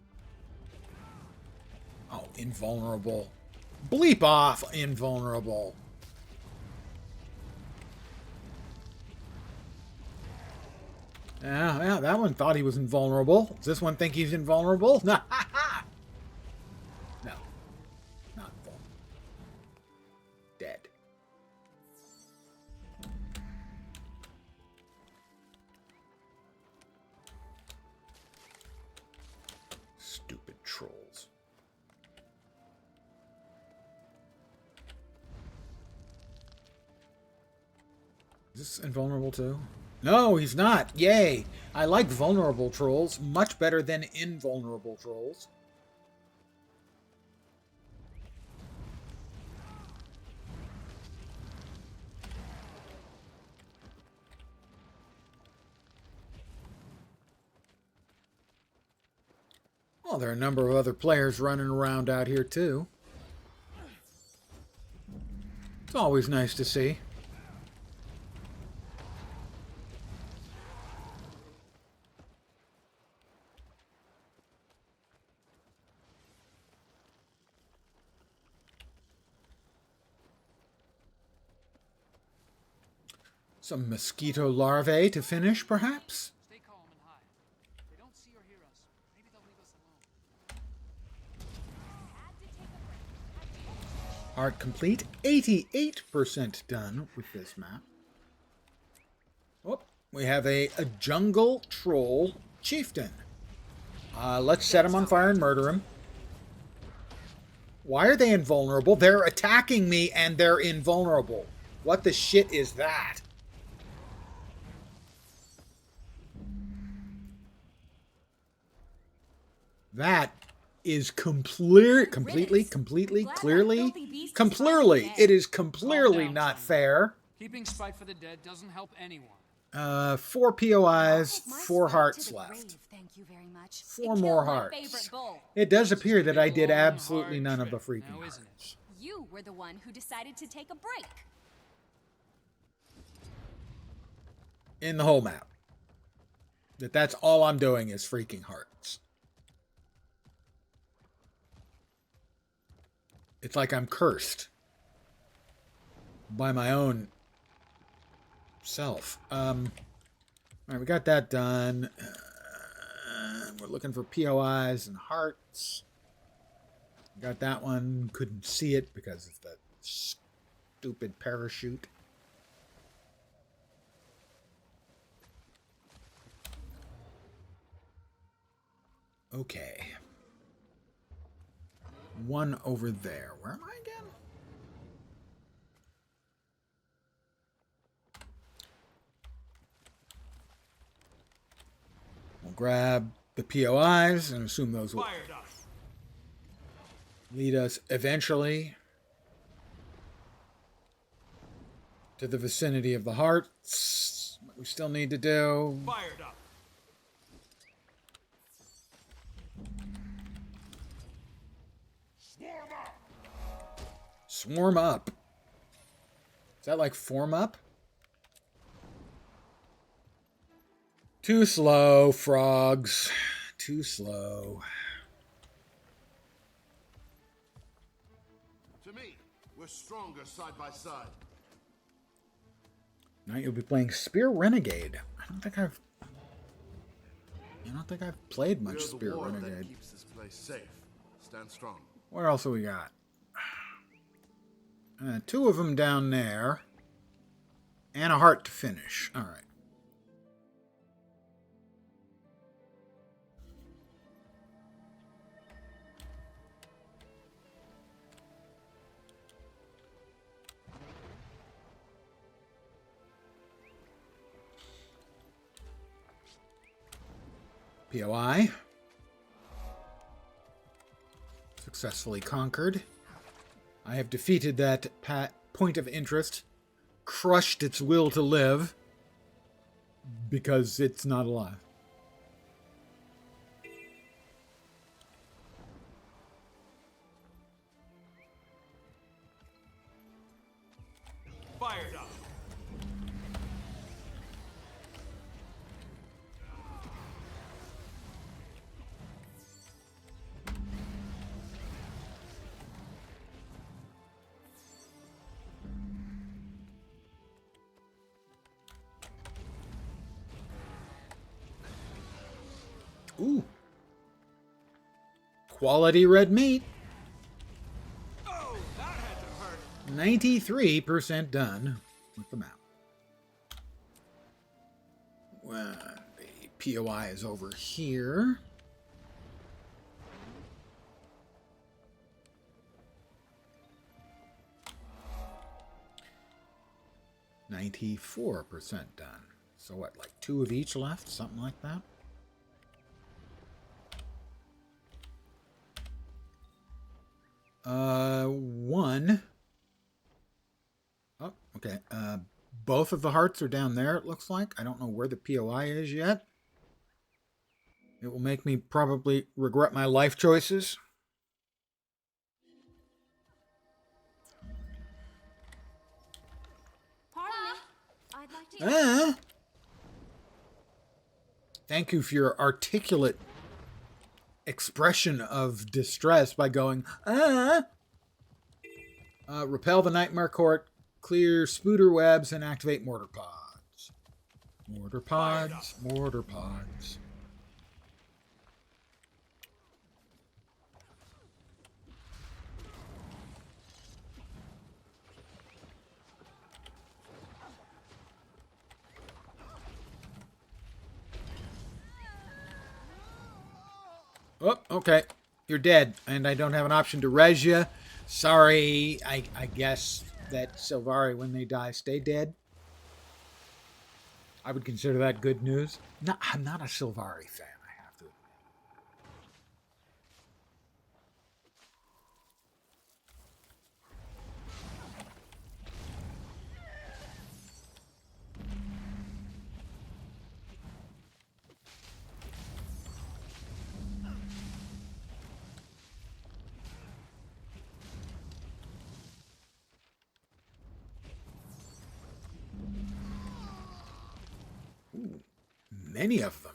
A: Oh, invulnerable. Bleep off, invulnerable. Yeah, that one thought he was invulnerable. Does this one think he's invulnerable? No, no, not vulnerable. Dead. Stupid trolls. Is this invulnerable too? No, he's not. Yay. I like vulnerable trolls much better than invulnerable trolls. Oh, there are a number of other players running around out here too. It's always nice to see. Some mosquito larvae to finish, perhaps?
K: Stay calm and hide. They don't see or hear us. Maybe they'll leave us alone.
A: Art complete. 88% done with this map. Oh, we have a jungle troll chieftain. Let's set him on fire and murder him. Why are they invulnerable? They're attacking me and they're invulnerable. What the shit is that? That is clearly, it is completely not fair.
K: Keeping spite for the dead doesn't help anyone.
A: 4 POIs, 4 hearts left.
F: Thank you very much.
A: 4 more hearts. It does appear that I did absolutely none of the freaking hearts.
F: You were the one who decided to take a break.
A: In the whole map. That's all I'm doing is freaking hearts. It's like I'm cursed by my own self. All right, we got that done. We're looking for POIs and hearts. Got that one. Couldn't see it because of the stupid parachute. Okay. One over there. Where am I again? We'll grab the POIs and assume those will lead us eventually to the vicinity of the hearts. What we still need to do.
B: Fired up.
A: Swarm up. Is that like form up? Too slow, frogs. Too slow.
L: To me, we're stronger side by side.
A: Now you'll be playing Spear Renegade. I don't think I've played much Spear Renegade.
L: That keeps this place safe. Stand strong.
A: What else have we got? 2 of them down there. And a heart to finish. All right. POI. Successfully conquered. I have defeated that point of interest, crushed its will to live, because it's not alive.
B: Fired up.
A: Ooh. Quality red meat.
B: Oh, that had to hurt.
A: 93% done with the map. Well, the POI is over here. %94 done. So what, like 2 of each left? Something like that? One. Oh, okay. Both of the hearts are down there, it looks like. I don't know where the POI is yet. It will make me probably regret my life choices.
F: Pardon me. I'd like to.
A: Thank you for your articulate expression of distress by going, repel the Nightmare Court, clear spooder webs, and activate mortar pods. Mortar pods, mortar pods. Oh, okay. You're dead, and I don't have an option to res you. Sorry, I guess that Silvari, when they die, stay dead. I would consider that good news. No, I'm not a Silvari fan, I have to admit. Ooh, many of them.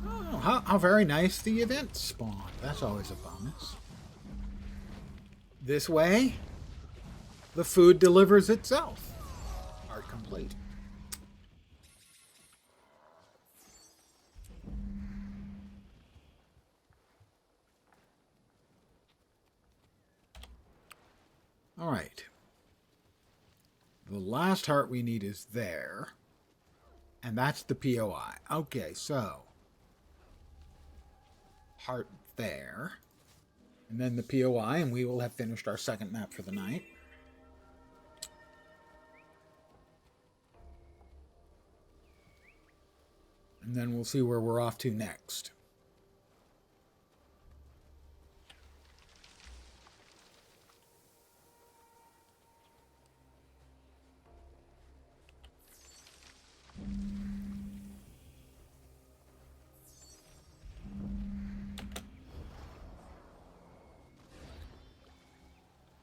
A: Oh, how very nice the event spawned. That's always a bonus. This way, the food delivers itself. Art complete. All right. The last heart we need is there. And that's the POI. Okay, so. Heart there. And then the POI, and we will have finished our second map for the night. And then we'll see where we're off to next.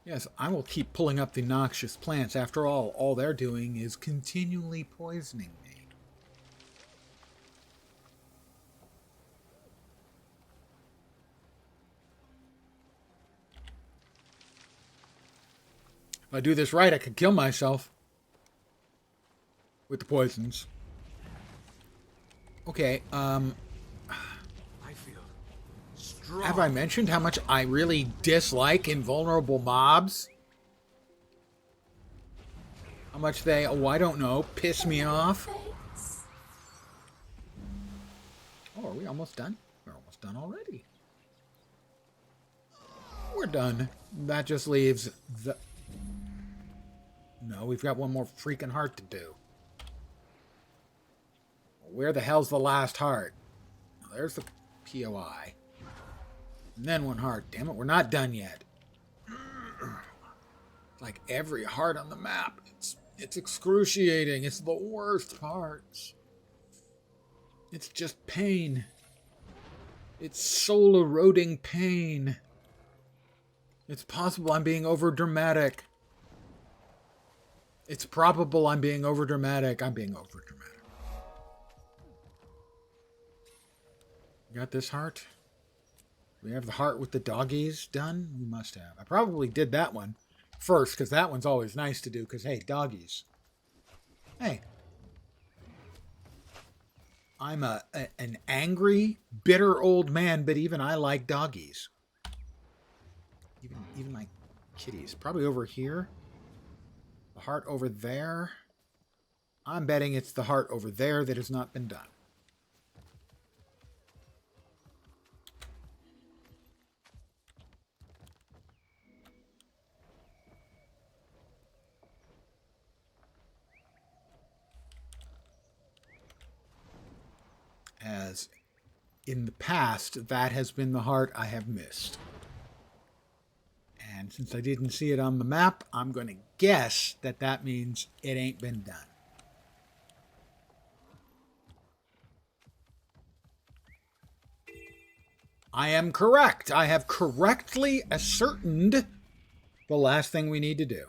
A: Yes, I will keep pulling up the noxious plants. After all they're doing is continually poisoning me. If I do this right, I could kill myself with the poisons. Okay, have I mentioned how much I really dislike invulnerable mobs? How much they, I don't know, piss me off? Oh, are we almost done? We're almost done already. We're done. That just leaves the... No, we've got one more freaking heart to do. Where the hell's the last heart? Oh, there's the POI. And then one heart. Damn it, we're not done yet. Like every heart on the map. It's excruciating. It's the worst parts. It's just pain. It's soul-eroding pain. It's possible I'm being overdramatic. It's probable I'm being overdramatic. I'm being overdramatic. You got this heart? We have the heart with the doggies done? We must have. I probably did that one first, because that one's always nice to do, because, hey, doggies. Hey. I'm an angry, bitter old man, but even I like doggies. Even my kitties. Probably over here. The heart over there. I'm betting it's the heart over there that has not been done. As in the past, that has been the heart I have missed. And since I didn't see it on the map, I'm going to guess that that means it ain't been done. I am correct. I have correctly ascertained the last thing we need to do.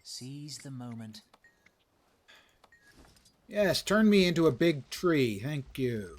G: Seize the moment.
A: Yes, turn me into a big tree. Thank you.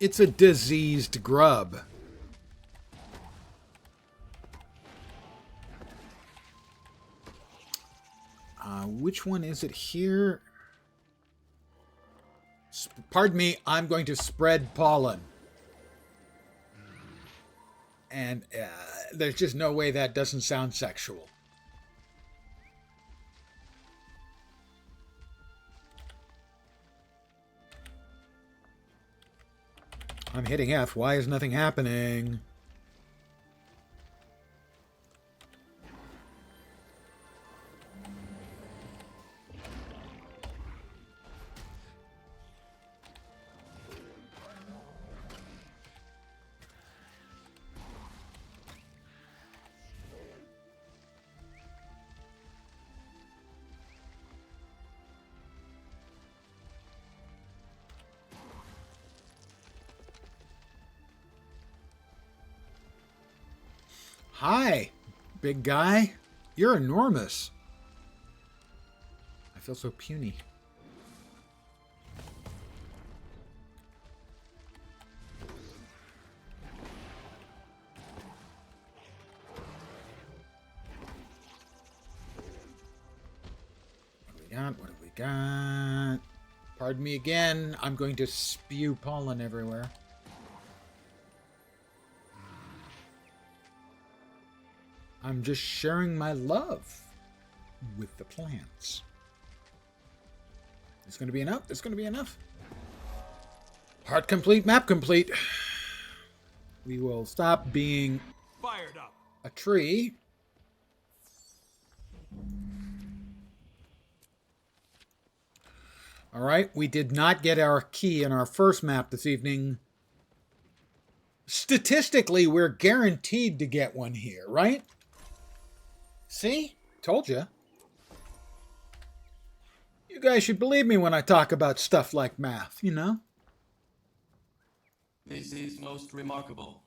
A: It's a diseased grub. Which one is it here? Pardon me, I'm going to spread pollen. And there's just no way that doesn't sound sexual. I'm hitting F. Why is nothing happening? Hi, big guy. You're enormous. I feel so puny. What do we got? What do we got? Pardon me again. I'm going to spew pollen everywhere. I'm just sharing my love with the plants. It's going to be enough. It's going to be enough. Heart complete, map complete. We will stop being
B: Fired up.
A: a tree. All right, we did not get our key in our first map this evening. Statistically, we're guaranteed to get one here, right? See? Told you. You guys should believe me when I talk about stuff like math, you know?
E: This is most remarkable.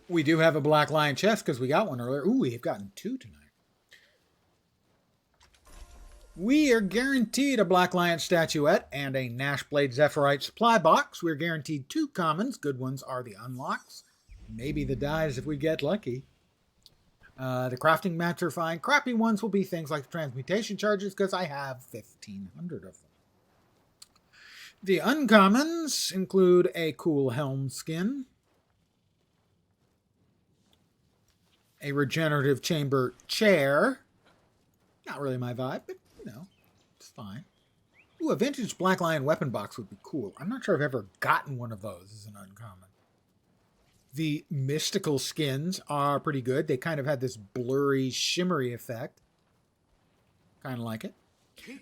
A: We do have a Black Lion chest because we got one earlier. Ooh, we've gotten 2 tonight. We are guaranteed a Black Lion statuette and a Nashblade Zephyrite supply box. We're guaranteed 2 commons. Good ones are the unlocks. Maybe the dies if we get lucky. The crafting mats are fine. Crappy ones will be things like the transmutation charges because I have 1,500 of them. The uncommons include a cool helm skin, a regenerative chamber chair. Not really my vibe, but you know, it's fine. Ooh, a vintage Black Lion weapon box would be cool. I'm not sure I've ever gotten one of those as an uncommon. The mystical skins are pretty good. They kind of had this blurry, shimmery effect. Kind of like it.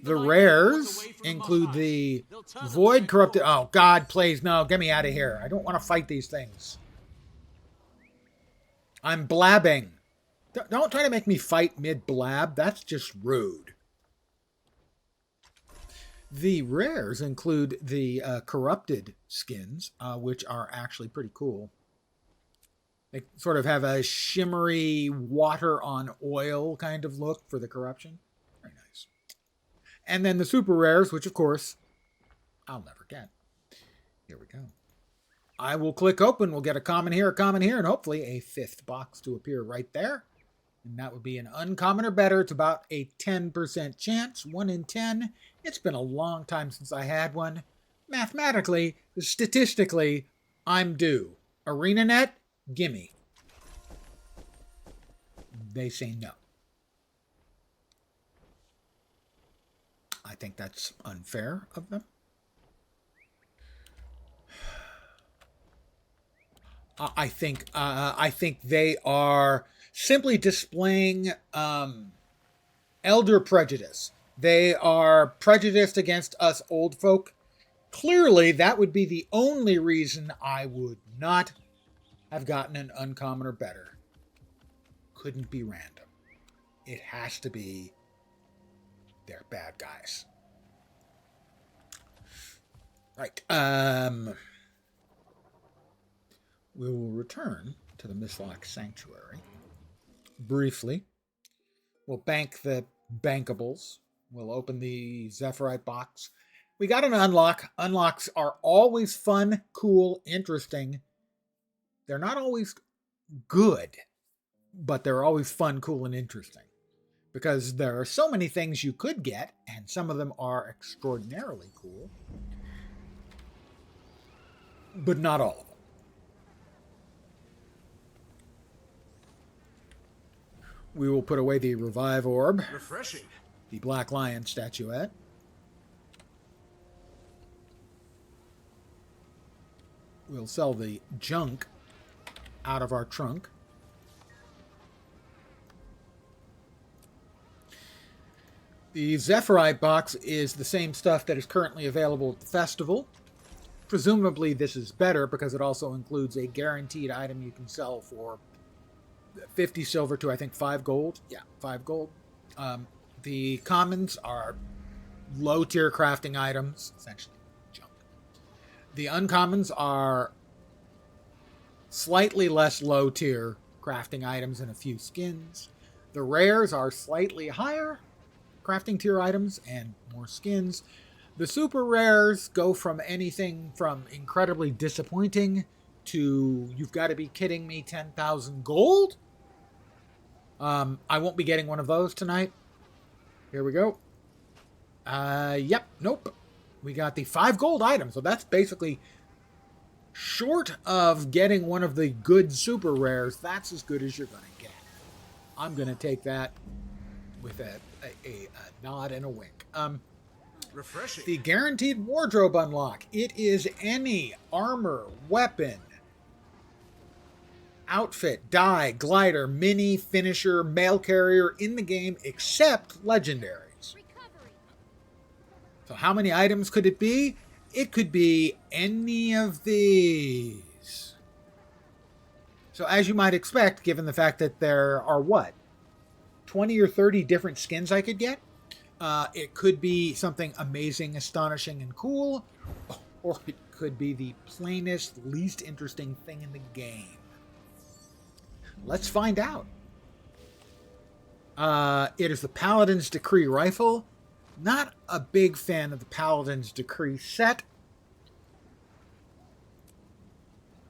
A: The rares include the Void Corrupted... Oh, God, please, no, get me out of here. I don't want to fight these things. I'm blabbing. Don't try to make me fight mid-blab. That's just rude. The rares include the Corrupted skins, which are actually pretty cool. They sort of have a shimmery water on oil kind of look for the corruption. Very nice. And then the super rares, which of course I'll never get. Here we go. I will click open. We'll get a common here, and hopefully a 5th box to appear right there. And that would be an uncommon or better. It's about a 10% chance, 1 in 10. It's been a long time since I had one. mathematically, statistically, I'm due. ArenaNet, gimme. They say no. I think that's unfair of them. I think they are simply displaying elder prejudice. They are prejudiced against us old folk. Clearly, that would be the only reason I would not have gotten an uncommon or better. Couldn't be random. It has to be they're bad guys. Right. We will return to the Mistlock Sanctuary briefly. We'll bank the bankables. We'll open the Zephyrite box. We got an unlock. Unlocks are always fun, cool, interesting. They're not always good, but they're always fun, cool, and interesting. Because there are so many things you could get, and some of them are extraordinarily cool. But not all of them. We will put away the Revive Orb.
L: Refreshing.
A: The Black Lion statuette. We'll sell the junk out of our trunk. The Zephyrite box is the same stuff that is currently available at the festival. Presumably this is better because it also includes a guaranteed item you can sell for 50 silver to, I think, 5 gold. Yeah, 5 gold. The commons are low-tier crafting items, essentially junk. The uncommons are slightly less low-tier crafting items and a few skins. The rares are slightly higher crafting tier items and more skins. The super rares go from anything from incredibly disappointing to, you've got to be kidding me, 10,000 gold? I won't be getting one of those tonight. Here we go. Yep, nope. We got the 5 gold items, so that's basically short of getting one of the good super rares. That's as good as you're going to get. I'm going to take that with a nod and a wink.
L: Refreshing.
A: The guaranteed wardrobe unlock. It is any armor, weapon, outfit, die, glider, mini, finisher, mail carrier in the game except legendaries. So how many items could it be? It could be any of these. So as you might expect, given the fact that there are what? 20 or 30 different skins I could get? It could be something amazing, astonishing, and cool, or it could be the plainest, least interesting thing in the game. Let's find out. It is the Paladin's Decree rifle. Not a big fan of the Paladin's Decree set.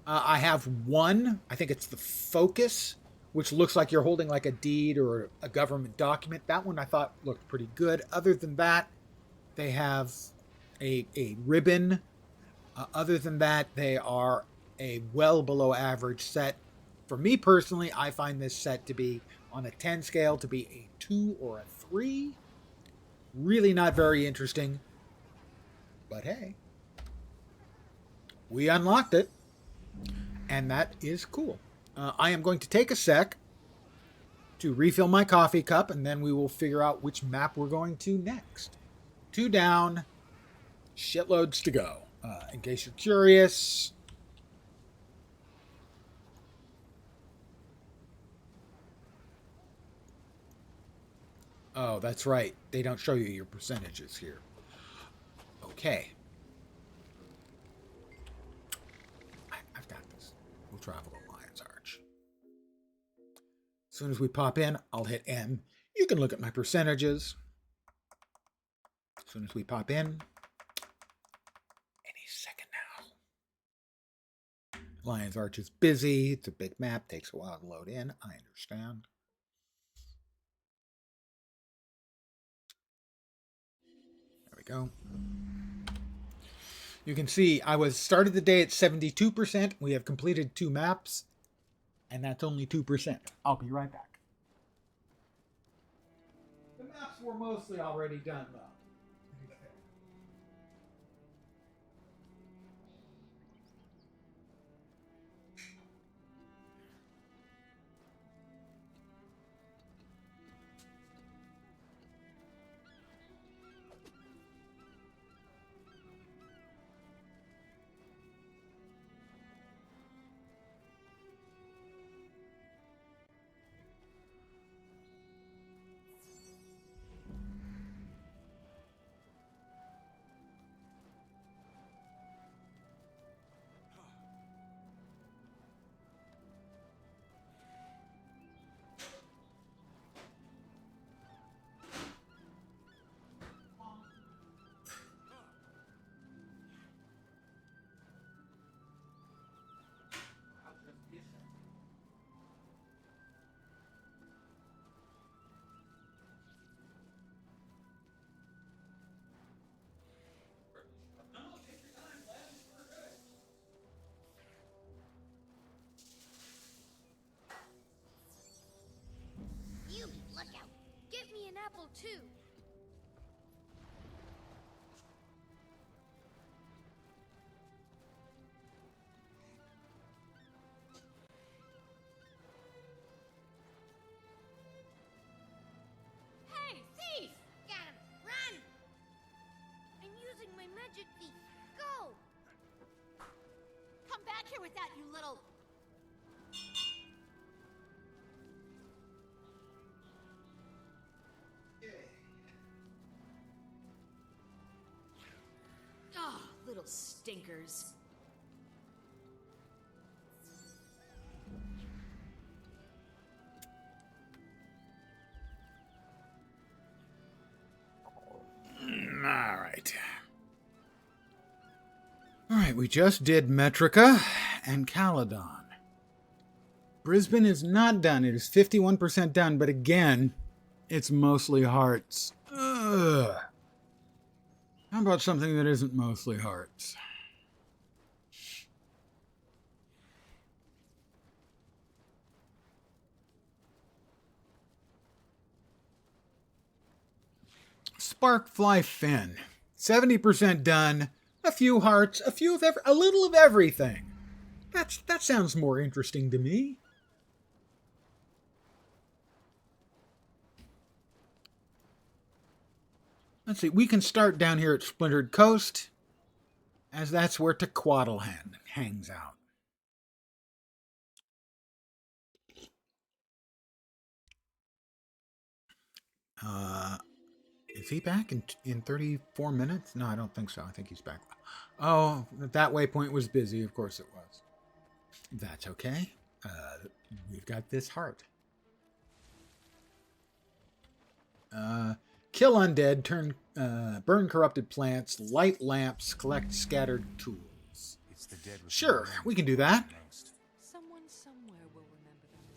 A: I have one. I think it's the Focus, which looks like you're holding like a deed or a government document. That one I thought looked pretty good. Other than that, they have a ribbon. Other than that, they are a well below average set. For me personally, I find this set to be on a 10 scale to be a 2 or a 3. Really not very interesting. But hey, we unlocked it. And that is cool. I am going to take a sec to refill my coffee cup, and then we will figure out which map we're going to next. 2 down, shitloads to go. In case you're curious, oh, that's right. They don't show you your percentages here. Okay. I've got this. We'll travel to Lion's Arch. As soon as we pop in, I'll hit M. You can look at my percentages. As soon as we pop in, any second now. Lion's Arch is busy. It's a big map. Takes a while to load in. I understand. There we go. You can see I was started the day at 72%. We have completed 2 maps, and that's only 2%. I'll be right back. The maps were mostly already done, though.
C: You, look out! Get me an apple too! Hey, thief! Get him! Run! I'm using my magic thief. Go! Come back here with that, you little...
I: Oh, little stinkers.
A: Alright, we just did Metrica and Caledon. Brisbane is not done. It is 51% done, but again, it's mostly hearts. Ugh. How about something that isn't mostly hearts? Sparkfly Fin. 70% done. A few hearts, a little of everything. That sounds more interesting to me. Let's see, we can start down here at Splintered Coast, as that's where Tequatl hangs out. Is he back in 34 minutes? No, I don't think so. I think he's back. Oh, that waypoint was busy. Of course it was. That's okay. We've got this heart. Kill undead, burn corrupted plants, light lamps, collect scattered tools.
H: It's the dead with
A: Sure, we can do that.
I: Someone somewhere will remember them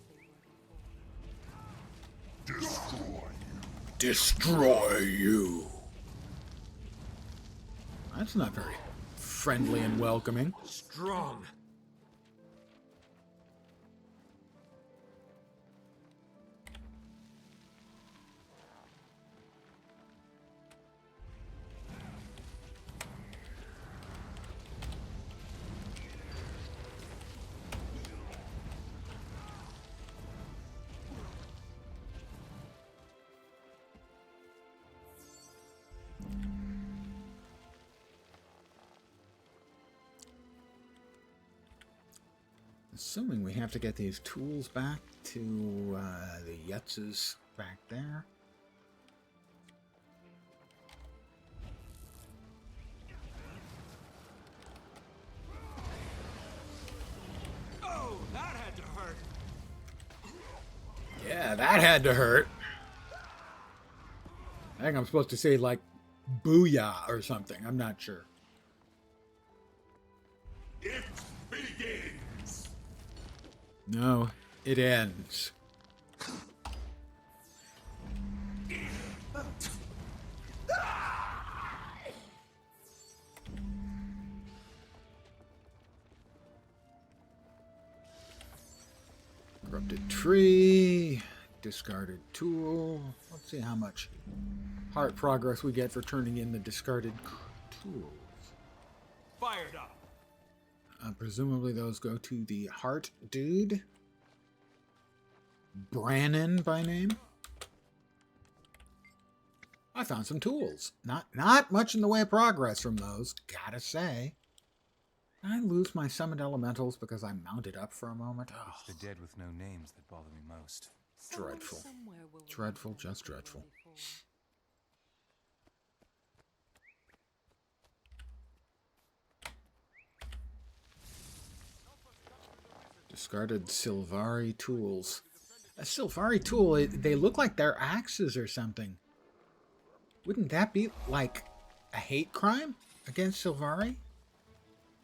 I: as they were before.
A: Destroy you. That's not very friendly and welcoming.
L: Strong.
A: Assuming we have to get these tools back to the Yutzes back there.
B: Oh, that had to hurt.
A: Yeah, that had to hurt. I think I'm supposed to say, like, booyah or something. I'm not sure.
D: It begins.
A: No, it ends. Corrupted tree. Discarded tool. Let's see how much heart progress we get for turning in the discarded tools.
B: Fired up.
A: Presumably those go to the heart dude. Brannon by name. I found some tools. Not much in the way of progress from those, gotta say. Did I lose my summoned elementals because I mounted up for a moment? Oh,
M: It's the dead with no names that bother me most.
A: dreadful. Dreadful, just dreadful. Discarded Sylvari tools. A Sylvari tool, they look like they're axes or something. Wouldn't that be like a hate crime against Sylvari?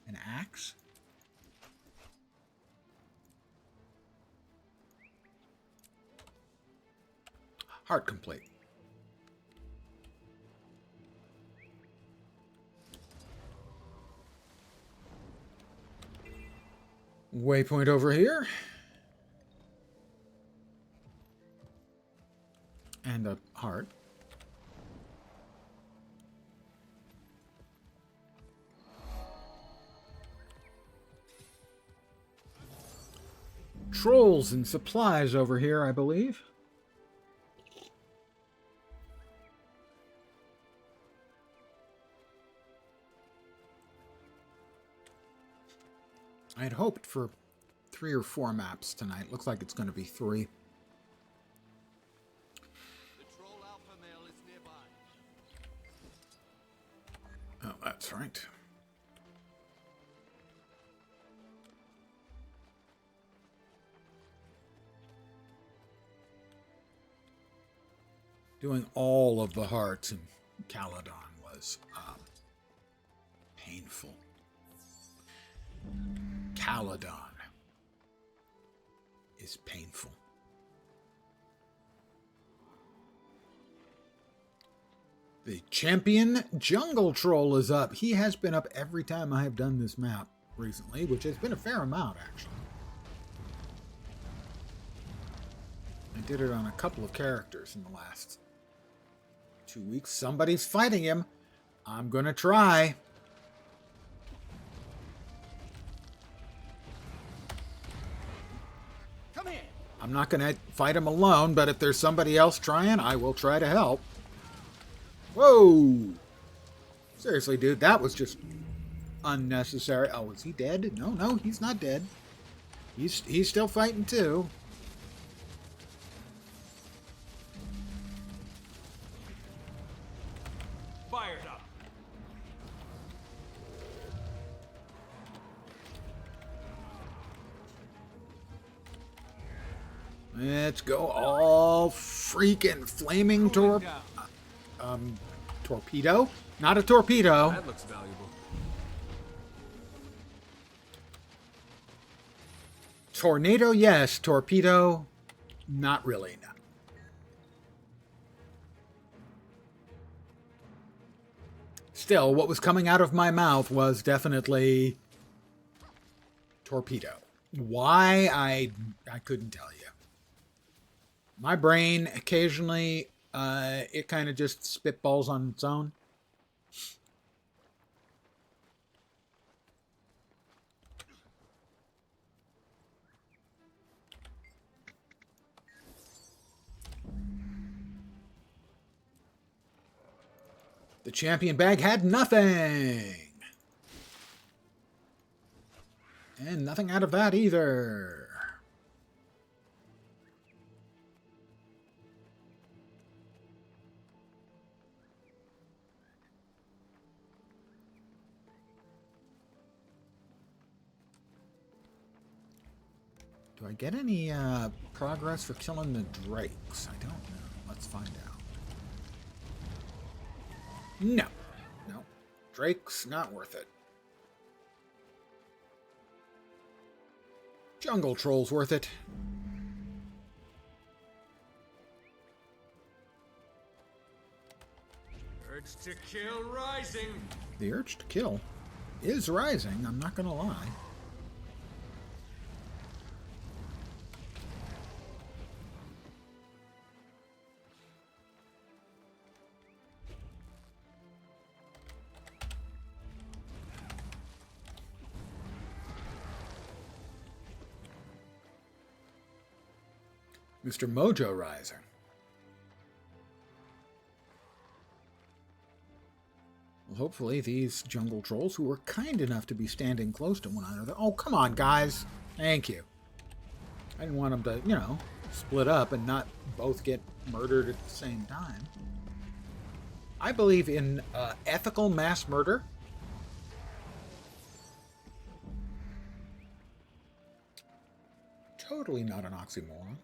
A: An axe? Heart complete. Waypoint over here. And a heart. Trolls and supplies over here, I believe. I had hoped for 3 or 4 maps tonight. Looks like it's going to be 3.
B: The troll alpha male is nearby.
A: Oh, that's right. Doing all of the hearts in Caledon was painful. Caledon is painful. The champion jungle troll is up. He has been up every time I have done this map recently, which has been a fair amount, actually. I did it on a couple of characters in the last 2 weeks. Somebody's fighting him. I'm gonna try.
B: Come here.
A: I'm not gonna fight him alone, but if there's somebody else trying, I will try to help. Whoa! Seriously, dude, that was just unnecessary. Oh, is he dead? No, he's not dead. He's still fighting too.
B: Fired up.
A: Let's go all freaking flaming torpedo. Not a torpedo.
L: That looks valuable.
A: Tornado, yes. Torpedo, not really, no. Still, what was coming out of my mouth was definitely torpedo. Why, I couldn't tell you. My brain, occasionally, it kind of just spitballs on its own. The champion bag had nothing. And nothing out of that either. Do I get any progress for killing the drakes? I don't know. Let's find out. No. Drake's not worth it. Jungle Troll's worth it.
B: Urge to kill rising.
A: The urge to kill is rising, I'm not gonna lie. Mr. Mojo Riser. Well, hopefully these jungle trolls, who were kind enough to be standing close to one another... Oh, come on, guys. Thank you. I didn't want them to, you know, split up and not both get murdered at the same time. I believe in ethical mass murder. Totally not an oxymoron.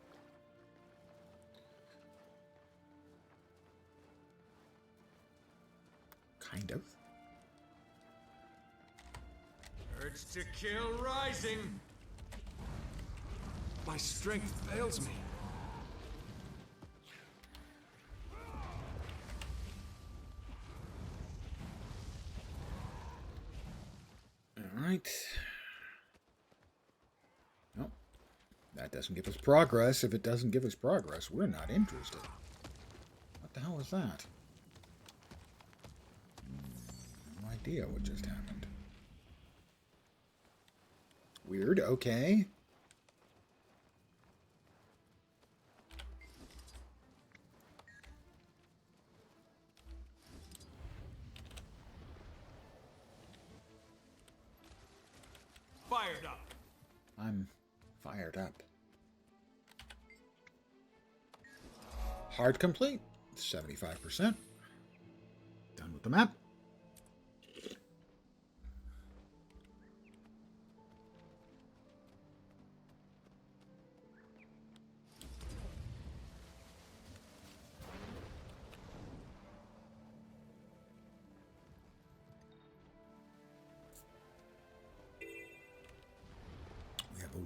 A: Kind of.
B: Urge to kill rising.
L: My strength fails me.
A: All right. Nope. That doesn't give us progress. If it doesn't give us progress, we're not interested. What the hell is that? No idea what just happened. Weird, okay.
B: Fired up.
A: I'm fired up. Hard complete. 75%. Done with the map.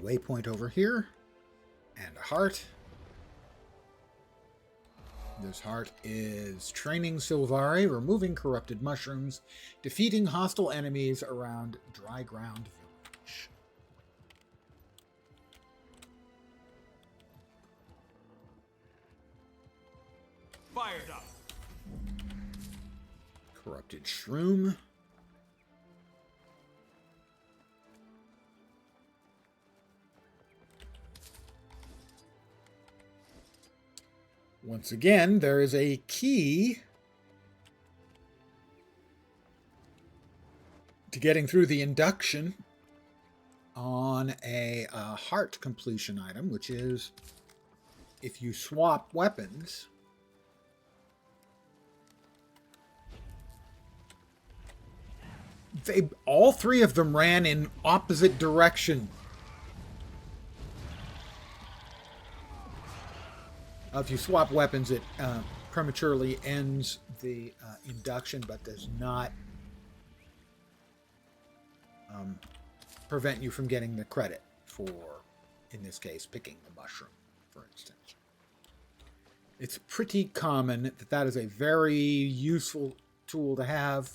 A: Waypoint over here, and a heart. This heart is training Sylvari, removing corrupted mushrooms, defeating hostile enemies around Dry Ground Village.
B: Fired up.
A: Corrupted shroom. Once again, there is a key to getting through the induction on a heart completion item, which is if you swap weapons, all three of them ran in opposite direction. If you swap weapons, it prematurely ends the induction, but does not prevent you from getting the credit for, in this case, picking the mushroom, for instance. It's pretty common that that is a very useful tool to have.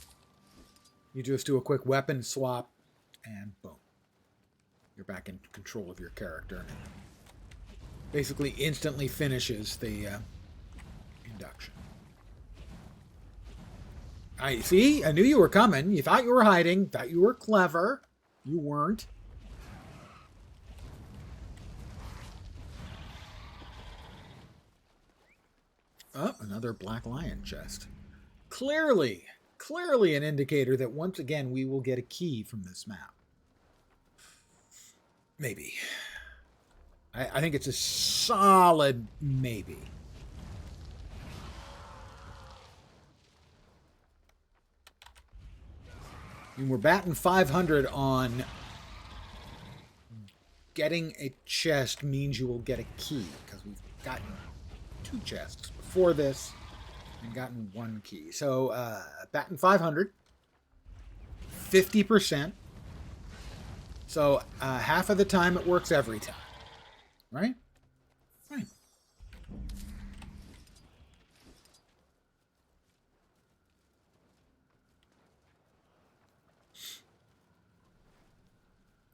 A: You just do a quick weapon swap, and boom. You're back in control of your character. And basically instantly finishes the induction. I see. I knew you were coming. You thought you were hiding. Thought you were clever. You weren't. Oh, another Black Lion chest. Clearly an indicator that once again we will get a key from this map. Maybe. I think it's a solid maybe. And we're batting 500 on getting a chest means you will get a key, because we've gotten 2 chests before this and gotten 1 key. So batting 500, 50%. So half of the time it works every time. Right? Right.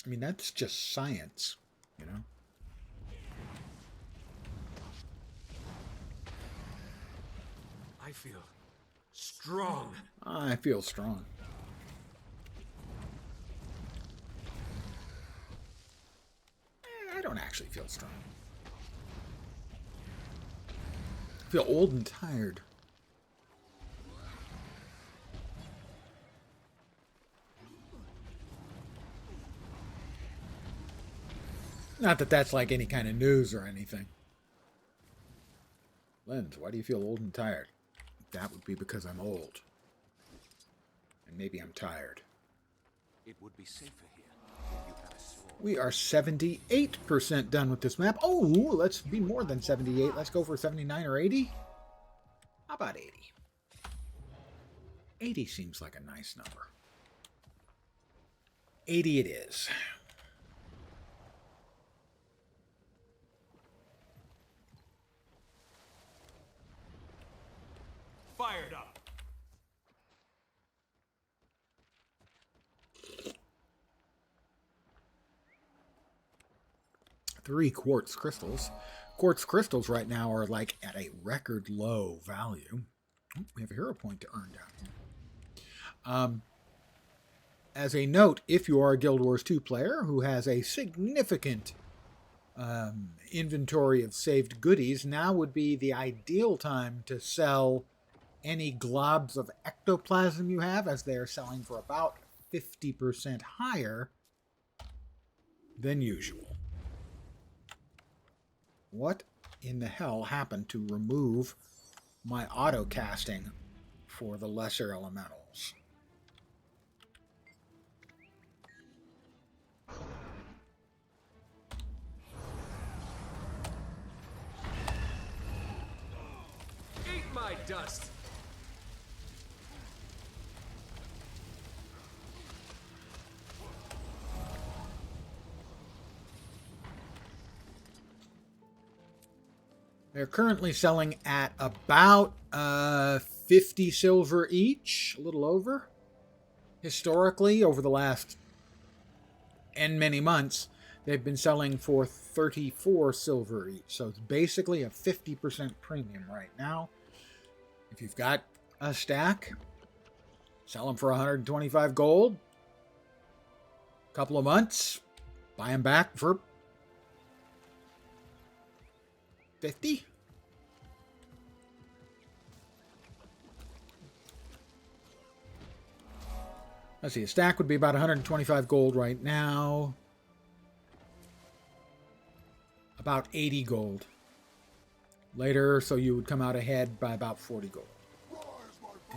A: I mean, that's just science, you know?
B: I feel strong.
A: I feel strong. I don't actually feel strong. I feel old and tired. Not that that's like any kind of news or anything. Lens, why do you feel old and tired? That would be because I'm old. And maybe I'm tired.
L: It would be safer here if you had a sword.
A: We are 78% done with this map. Oh, let's be more than 78. Let's go for 79 or 80. How about 80? 80 seems like a nice number. 80 it is.
B: Fired up.
A: Three quartz crystals. Quartz crystals right now are like at a record low value. Oh, we have a hero point to earn down here. As a note, if you are a Guild Wars 2 player who has a significant inventory of saved goodies, now would be the ideal time to sell any globs of ectoplasm you have, as they are selling for about 50% higher than usual. What in the hell happened to remove my auto casting for the lesser elementals?
B: Eat my dust.
A: They're currently selling at about 50 silver each, a little over. Historically, over the last many months, they've been selling for 34 silver each. So it's basically a 50% premium right now. If you've got a stack, sell them for 125 gold. A couple of months, buy them back for 50. Let's see, a stack would be about 125 gold right now. About 80 gold. Later, so you would come out ahead by about 40 gold.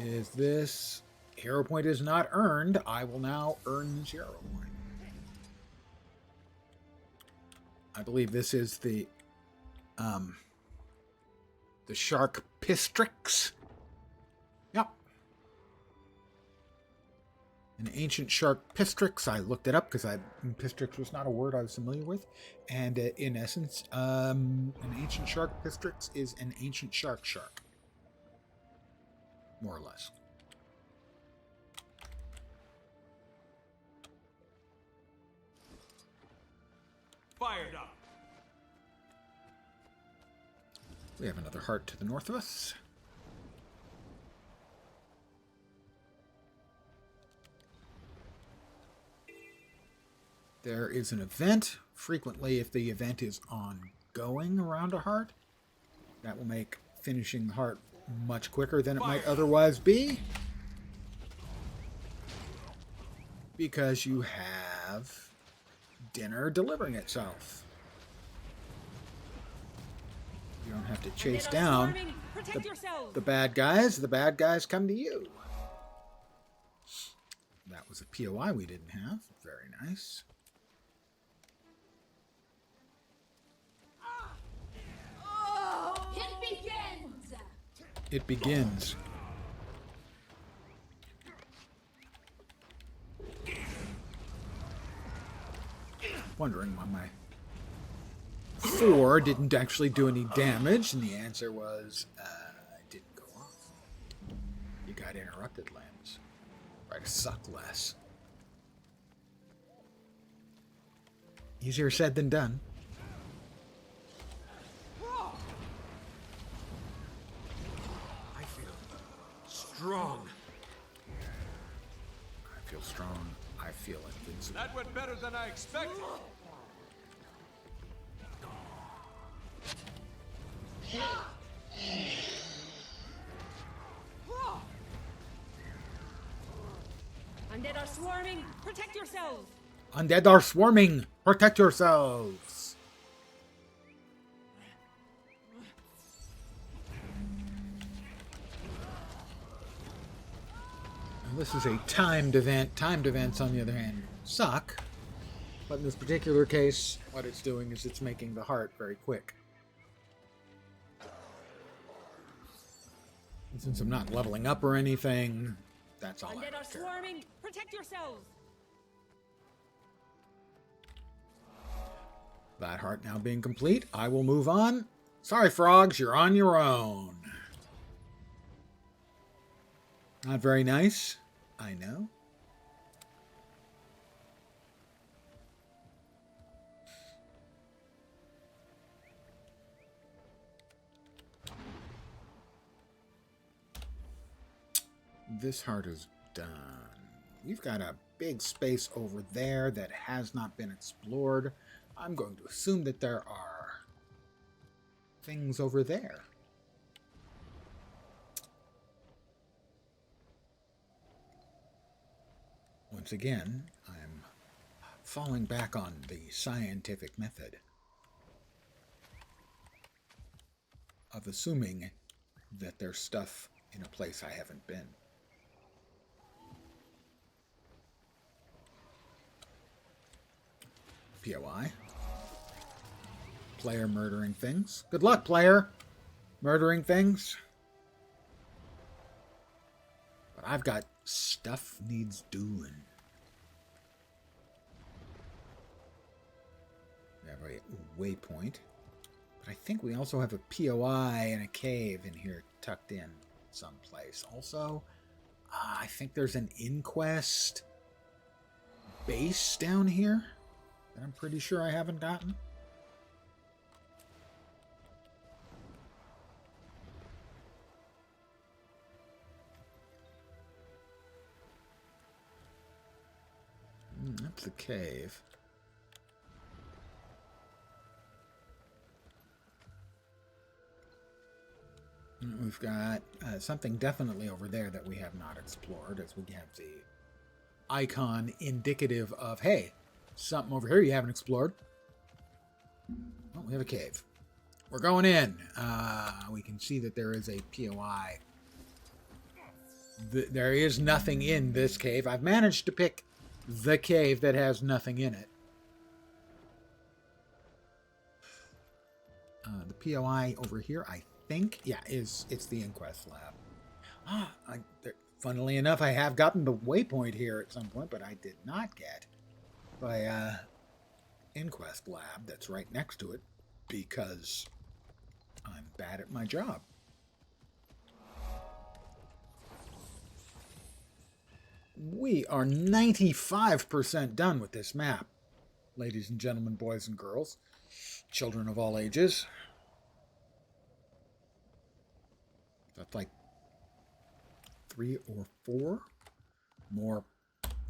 A: Is this hero point is not earned? I will now earn this hero point. I believe this is the Shark Pistrix. Yep. An ancient Shark Pistrix. I looked it up because Pistrix was not a word I was familiar with. And in essence, an ancient Shark Pistrix is an ancient shark. More or less.
B: Fired up.
A: We have another heart to the north of us. There is an event. Frequently, if the event is ongoing around a heart, that will make finishing the heart much quicker than it might otherwise be. Because you have dinner delivering itself. You don't have to chase down the bad guys. The bad guys come to you. That was a POI we didn't have. Very nice.
C: It begins!
A: It begins. Wondering why my 4 didn't actually do any damage, and the answer was, it didn't go off. You got interrupted, Lens. Try to suck less. Easier said than done.
B: I feel strong.
A: I feel strong. I feel invincible.
B: That went better than I expected.
I: Undead are swarming! Protect yourselves!
A: Undead are swarming! Protect yourselves! Now, this is a timed event. Timed events, on the other hand, suck. But in this particular case, what it's doing is it's making the heart very quick. And since I'm not leveling up or anything, that's all I
I: Undead are
A: care.
I: swarming! Protect yourselves!
A: That heart now being complete, I will move on. Sorry, frogs, you're on your own. Not very nice, I know. This heart is done. We've got a big space over there that has not been explored. I'm going to assume that there are things over there. Once again, I'm falling back on the scientific method of assuming that there's stuff in a place I haven't been. POI. Player murdering things. Good luck, player! Murdering things. But I've got stuff needs doing. We have a waypoint. But I think we also have a POI and a cave in here tucked in someplace. Also, I think there's an inquest base down here that I'm pretty sure I haven't gotten. That's the cave. We've got something definitely over there that we have not explored, as we have the icon indicative of, hey, something over here you haven't explored. Oh, we have a cave. We're going in. We can see that there is a POI. There is nothing in this cave. I've managed to pick the cave that has nothing in it. The POI over here, I think, yeah, it's the Inquest Lab. Funnily enough, I have gotten the waypoint here at some point, but I did not get the Inquest Lab that's right next to it because I'm bad at my job. We are 95% done with this map, ladies and gentlemen, boys and girls, children of all ages. That's like 3 or 4 more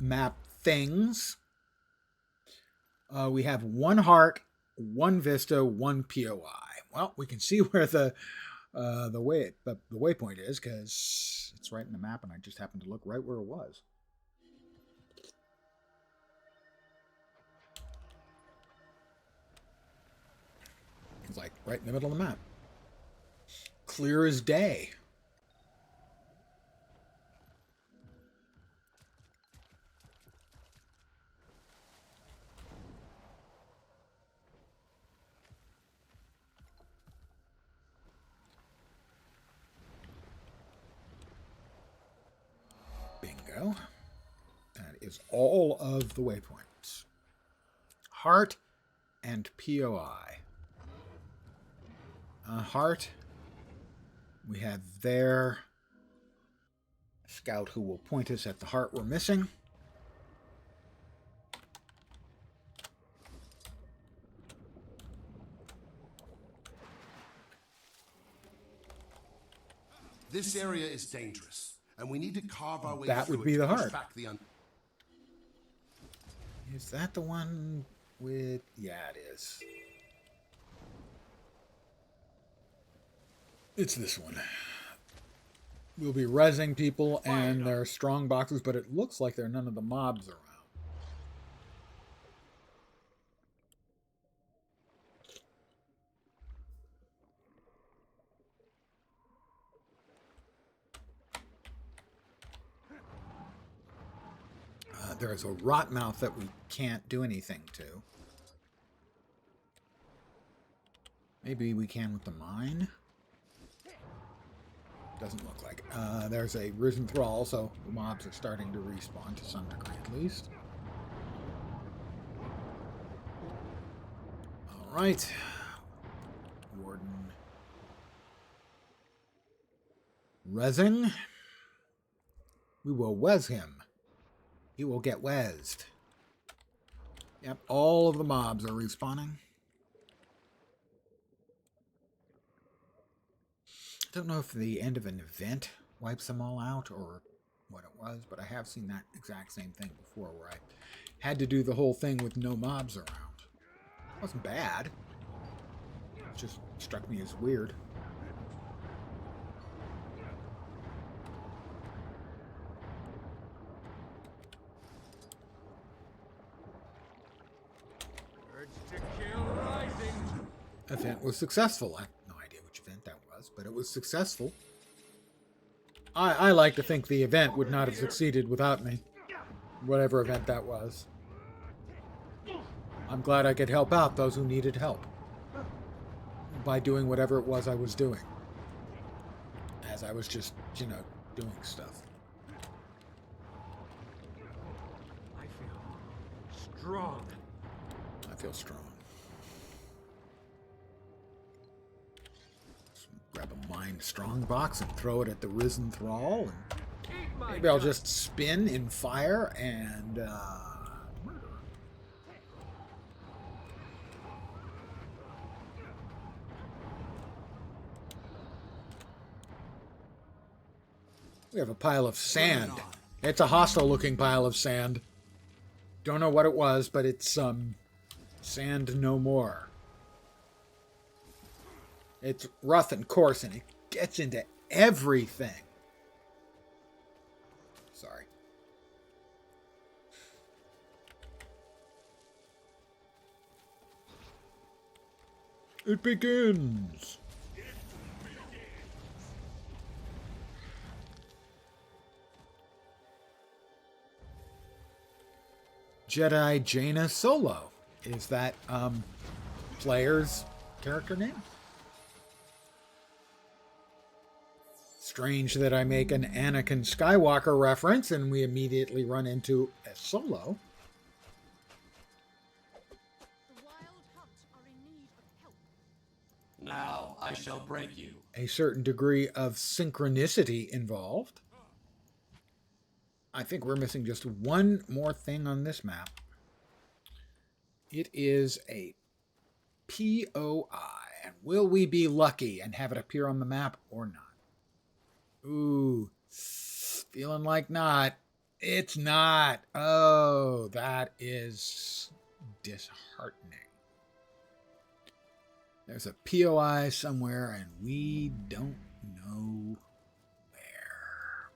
A: map things. We have 1 heart, 1 vista, 1 POI. Well, we can see where the waypoint is because it's right in the map, and I just happened to look right where it was. It's like right in the middle of the map. Clear as day. Bingo. That is all of the waypoints. Heart and POI. Heart. We have there a scout who will point us at the heart we're missing.
N: This area is dangerous, and we need to carve our way
A: That
N: through
A: would be
N: it to
A: the
N: push
A: heart.
N: back the
A: Is that the one with... Yeah, it is. It's this one. We'll be rezzing people, and there are strong boxes, but it looks like there are none of the mobs around. There's a rotmouth that we can't do anything to. Maybe we can with the mine. Doesn't look like. There's a risen thrall, so the mobs are starting to respawn to some degree at least. Alright. Warden. Rezzing. We will wez him. He will get wezzed. Yep, all of the mobs are respawning. I don't know if the end of an event wipes them all out or what it was, but I have seen that exact same thing before where I had to do the whole thing with no mobs around. It wasn't bad. It just struck me as weird. Event was successful. I have no idea which event that was, but it was successful. I like to think the event would not have succeeded without me. Whatever event that was. I'm glad I could help out those who needed help. By doing whatever it was I was doing. As I was just, you know, doing stuff.
B: I feel strong.
A: I feel strong. Grab a Mind Strong box and throw it at the Risen Thrall. And maybe I'll just spin in fire and murder. We have a pile of sand. It's a hostile looking pile of sand. Don't know what it was, but it's sand no more. It's rough and coarse, and it gets into everything. Sorry. It begins. Jedi Jaina Solo. Is that player's character name? Strange that I make an Anakin Skywalker reference and we immediately run into a Solo.
C: The Wild Hunt are in need of help.
E: Now I shall break you.
A: A certain degree of synchronicity involved. I think we're missing just one more thing on this map. It is a POI. And will we be lucky and have it appear on the map or not? Ooh, feeling like not. It's not. Oh, that is disheartening. There's a POI somewhere and we don't know where.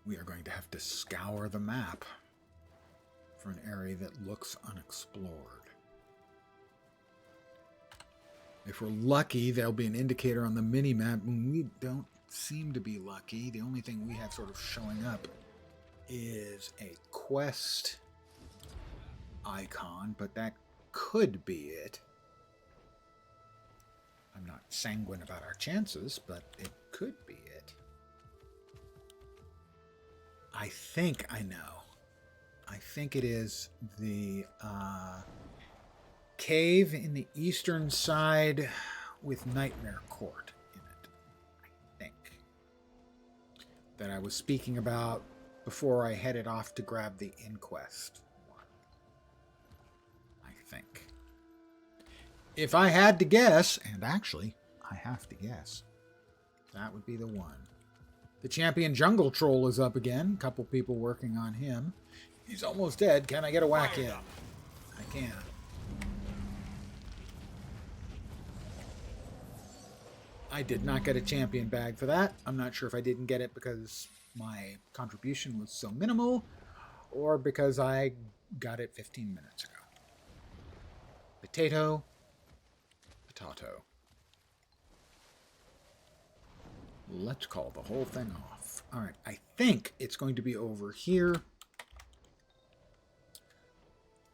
A: We are going to have to scour the map for an area that looks unexplored. If we're lucky, there'll be an indicator on the mini-map. When we don't seem to be lucky, the only thing we have sort of showing up is a quest icon, but that could be it. I'm not sanguine about our chances, but it could be it. I think I know. I think it is the cave in the eastern side with Nightmare Court in it. I think. That I was speaking about before I headed off to grab the Inquest one. I think. If I had to guess, and actually, I have to guess, that would be the one. The Champion Jungle Troll is up again. A couple people working on him. He's almost dead. Can I get a whack in? I can. I did not get a champion bag for that. I'm not sure if I didn't get it because my contribution was so minimal or because I got it 15 minutes ago. Potato. Potato. Let's call the whole thing off. All right, I think it's going to be over here.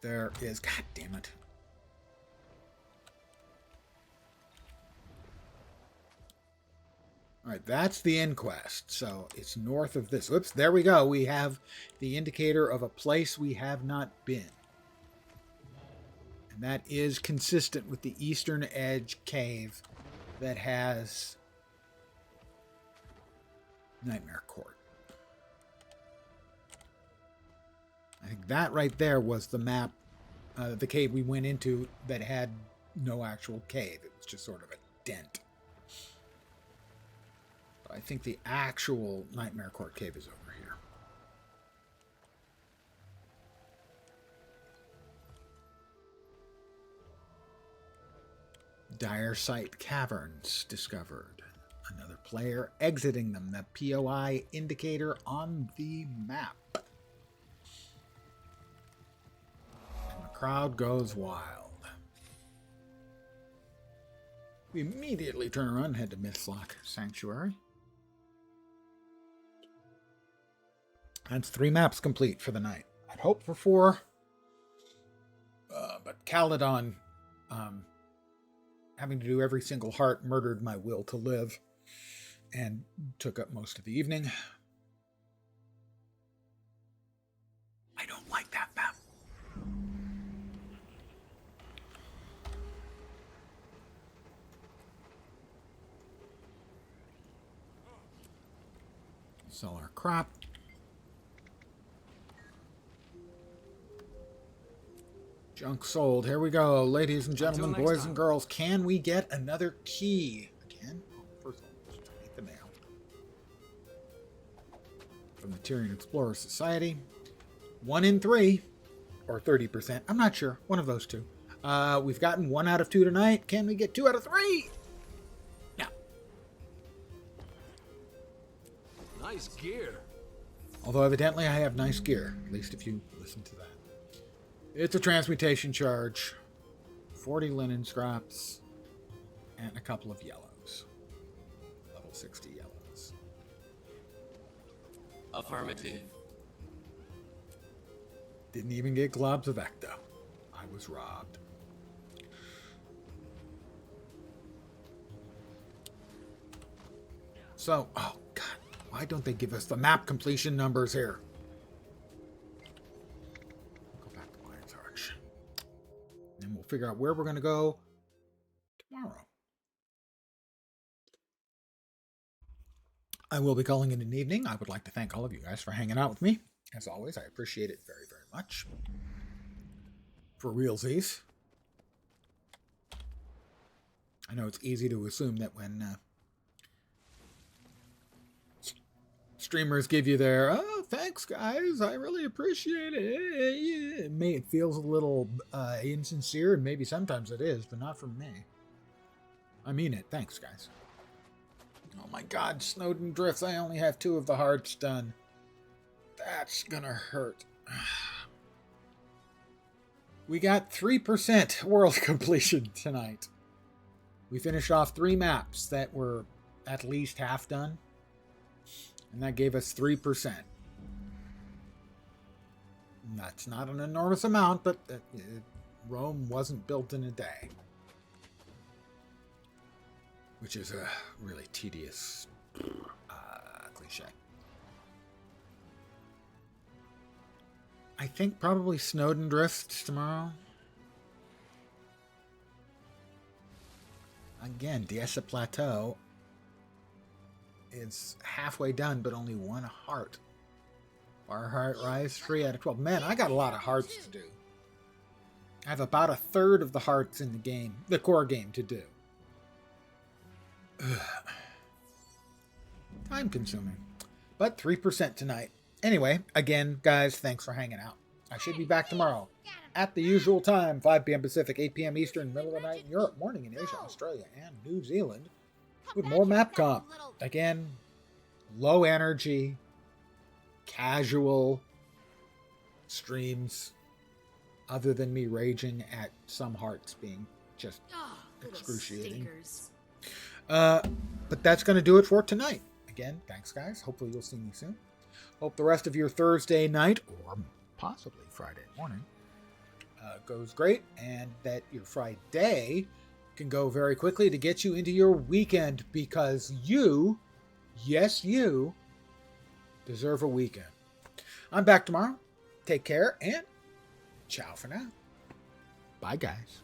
A: There is... God damn it. All right, that's the inquest. So it's north of this. Oops, there we go. We have the indicator of a place we have not been. And that is consistent with the Eastern Edge cave that has Nightmare Court. I think that right there was the map, the cave we went into that had no actual cave. It was just sort of a dent. I think the actual Nightmare Court cave is over here. Dire Sight Caverns discovered. Another player exiting them. The POI indicator on the map. And the crowd goes wild. We immediately turn around and head to Mythlock Sanctuary. That's 3 maps complete for the night. I'd hoped for 4, but Caledon, having to do every single heart, murdered my will to live and took up most of the evening. I don't like that map. Sell our crop. Junk sold. Here we go. Ladies and gentlemen, boys and girls, can we get another key? Again? Oh, first of all, let's take the mail. From the Tyrian Explorer Society. 1 in 3. Or 30%. I'm not sure. One of those two. We've gotten 1 out of 2 tonight. Can we get 2 out of 3? No.
B: Nice gear.
A: Although evidently I have nice gear. At least if you listen to that. It's a transmutation charge, 40 linen scraps, and a couple of yellows. Level 60 yellows.
E: Affirmative.
A: Didn't even get globs of Ecto. I was robbed. So, oh god, why don't they give us the map completion numbers here? And we'll figure out where we're going to go tomorrow. I will be calling it an evening. I would like to thank all of you guys for hanging out with me. As always, I appreciate it very, very much. For realsies. I know it's easy to assume that when streamers give you their, oh, thanks guys, I really appreciate it. It feels a little insincere, and maybe sometimes it is, but not from me. I mean it. Thanks, guys. Oh my god, Snowden Drifts. I only have 2 of the hearts done. That's gonna hurt. We got 3% world completion tonight. We finished off 3 maps that were at least half done. And that gave us 3%. That's not an enormous amount, but Rome wasn't built in a day. Which is a really tedious cliche. I think probably Snowden Drifts tomorrow. Again, Diessa Plateau is halfway done, but only 1 heart. Far Heart Rise, 3 out of 12. Man, I got a lot of hearts to do. I have about 1/3 of the hearts in the game, the core game, to do. Ugh. Time consuming. But 3% tonight. Anyway, again, guys, thanks for hanging out. I should be back tomorrow at the usual time, 5 p.m. Pacific, 8 p.m. Eastern, middle of the night in Europe, morning in Asia, Australia, and New Zealand, with more map comp. Again, low energy, casual streams, other than me raging at some hearts being just excruciating. But that's going to do it for tonight. Again, thanks, guys. Hopefully you'll see me soon. Hope the rest of your Thursday night, or possibly Friday morning, goes great, and that your Friday can go very quickly to get you into your weekend, because you, yes, you, deserve a weekend. I'm back tomorrow. Take care, and ciao for now. Bye, guys.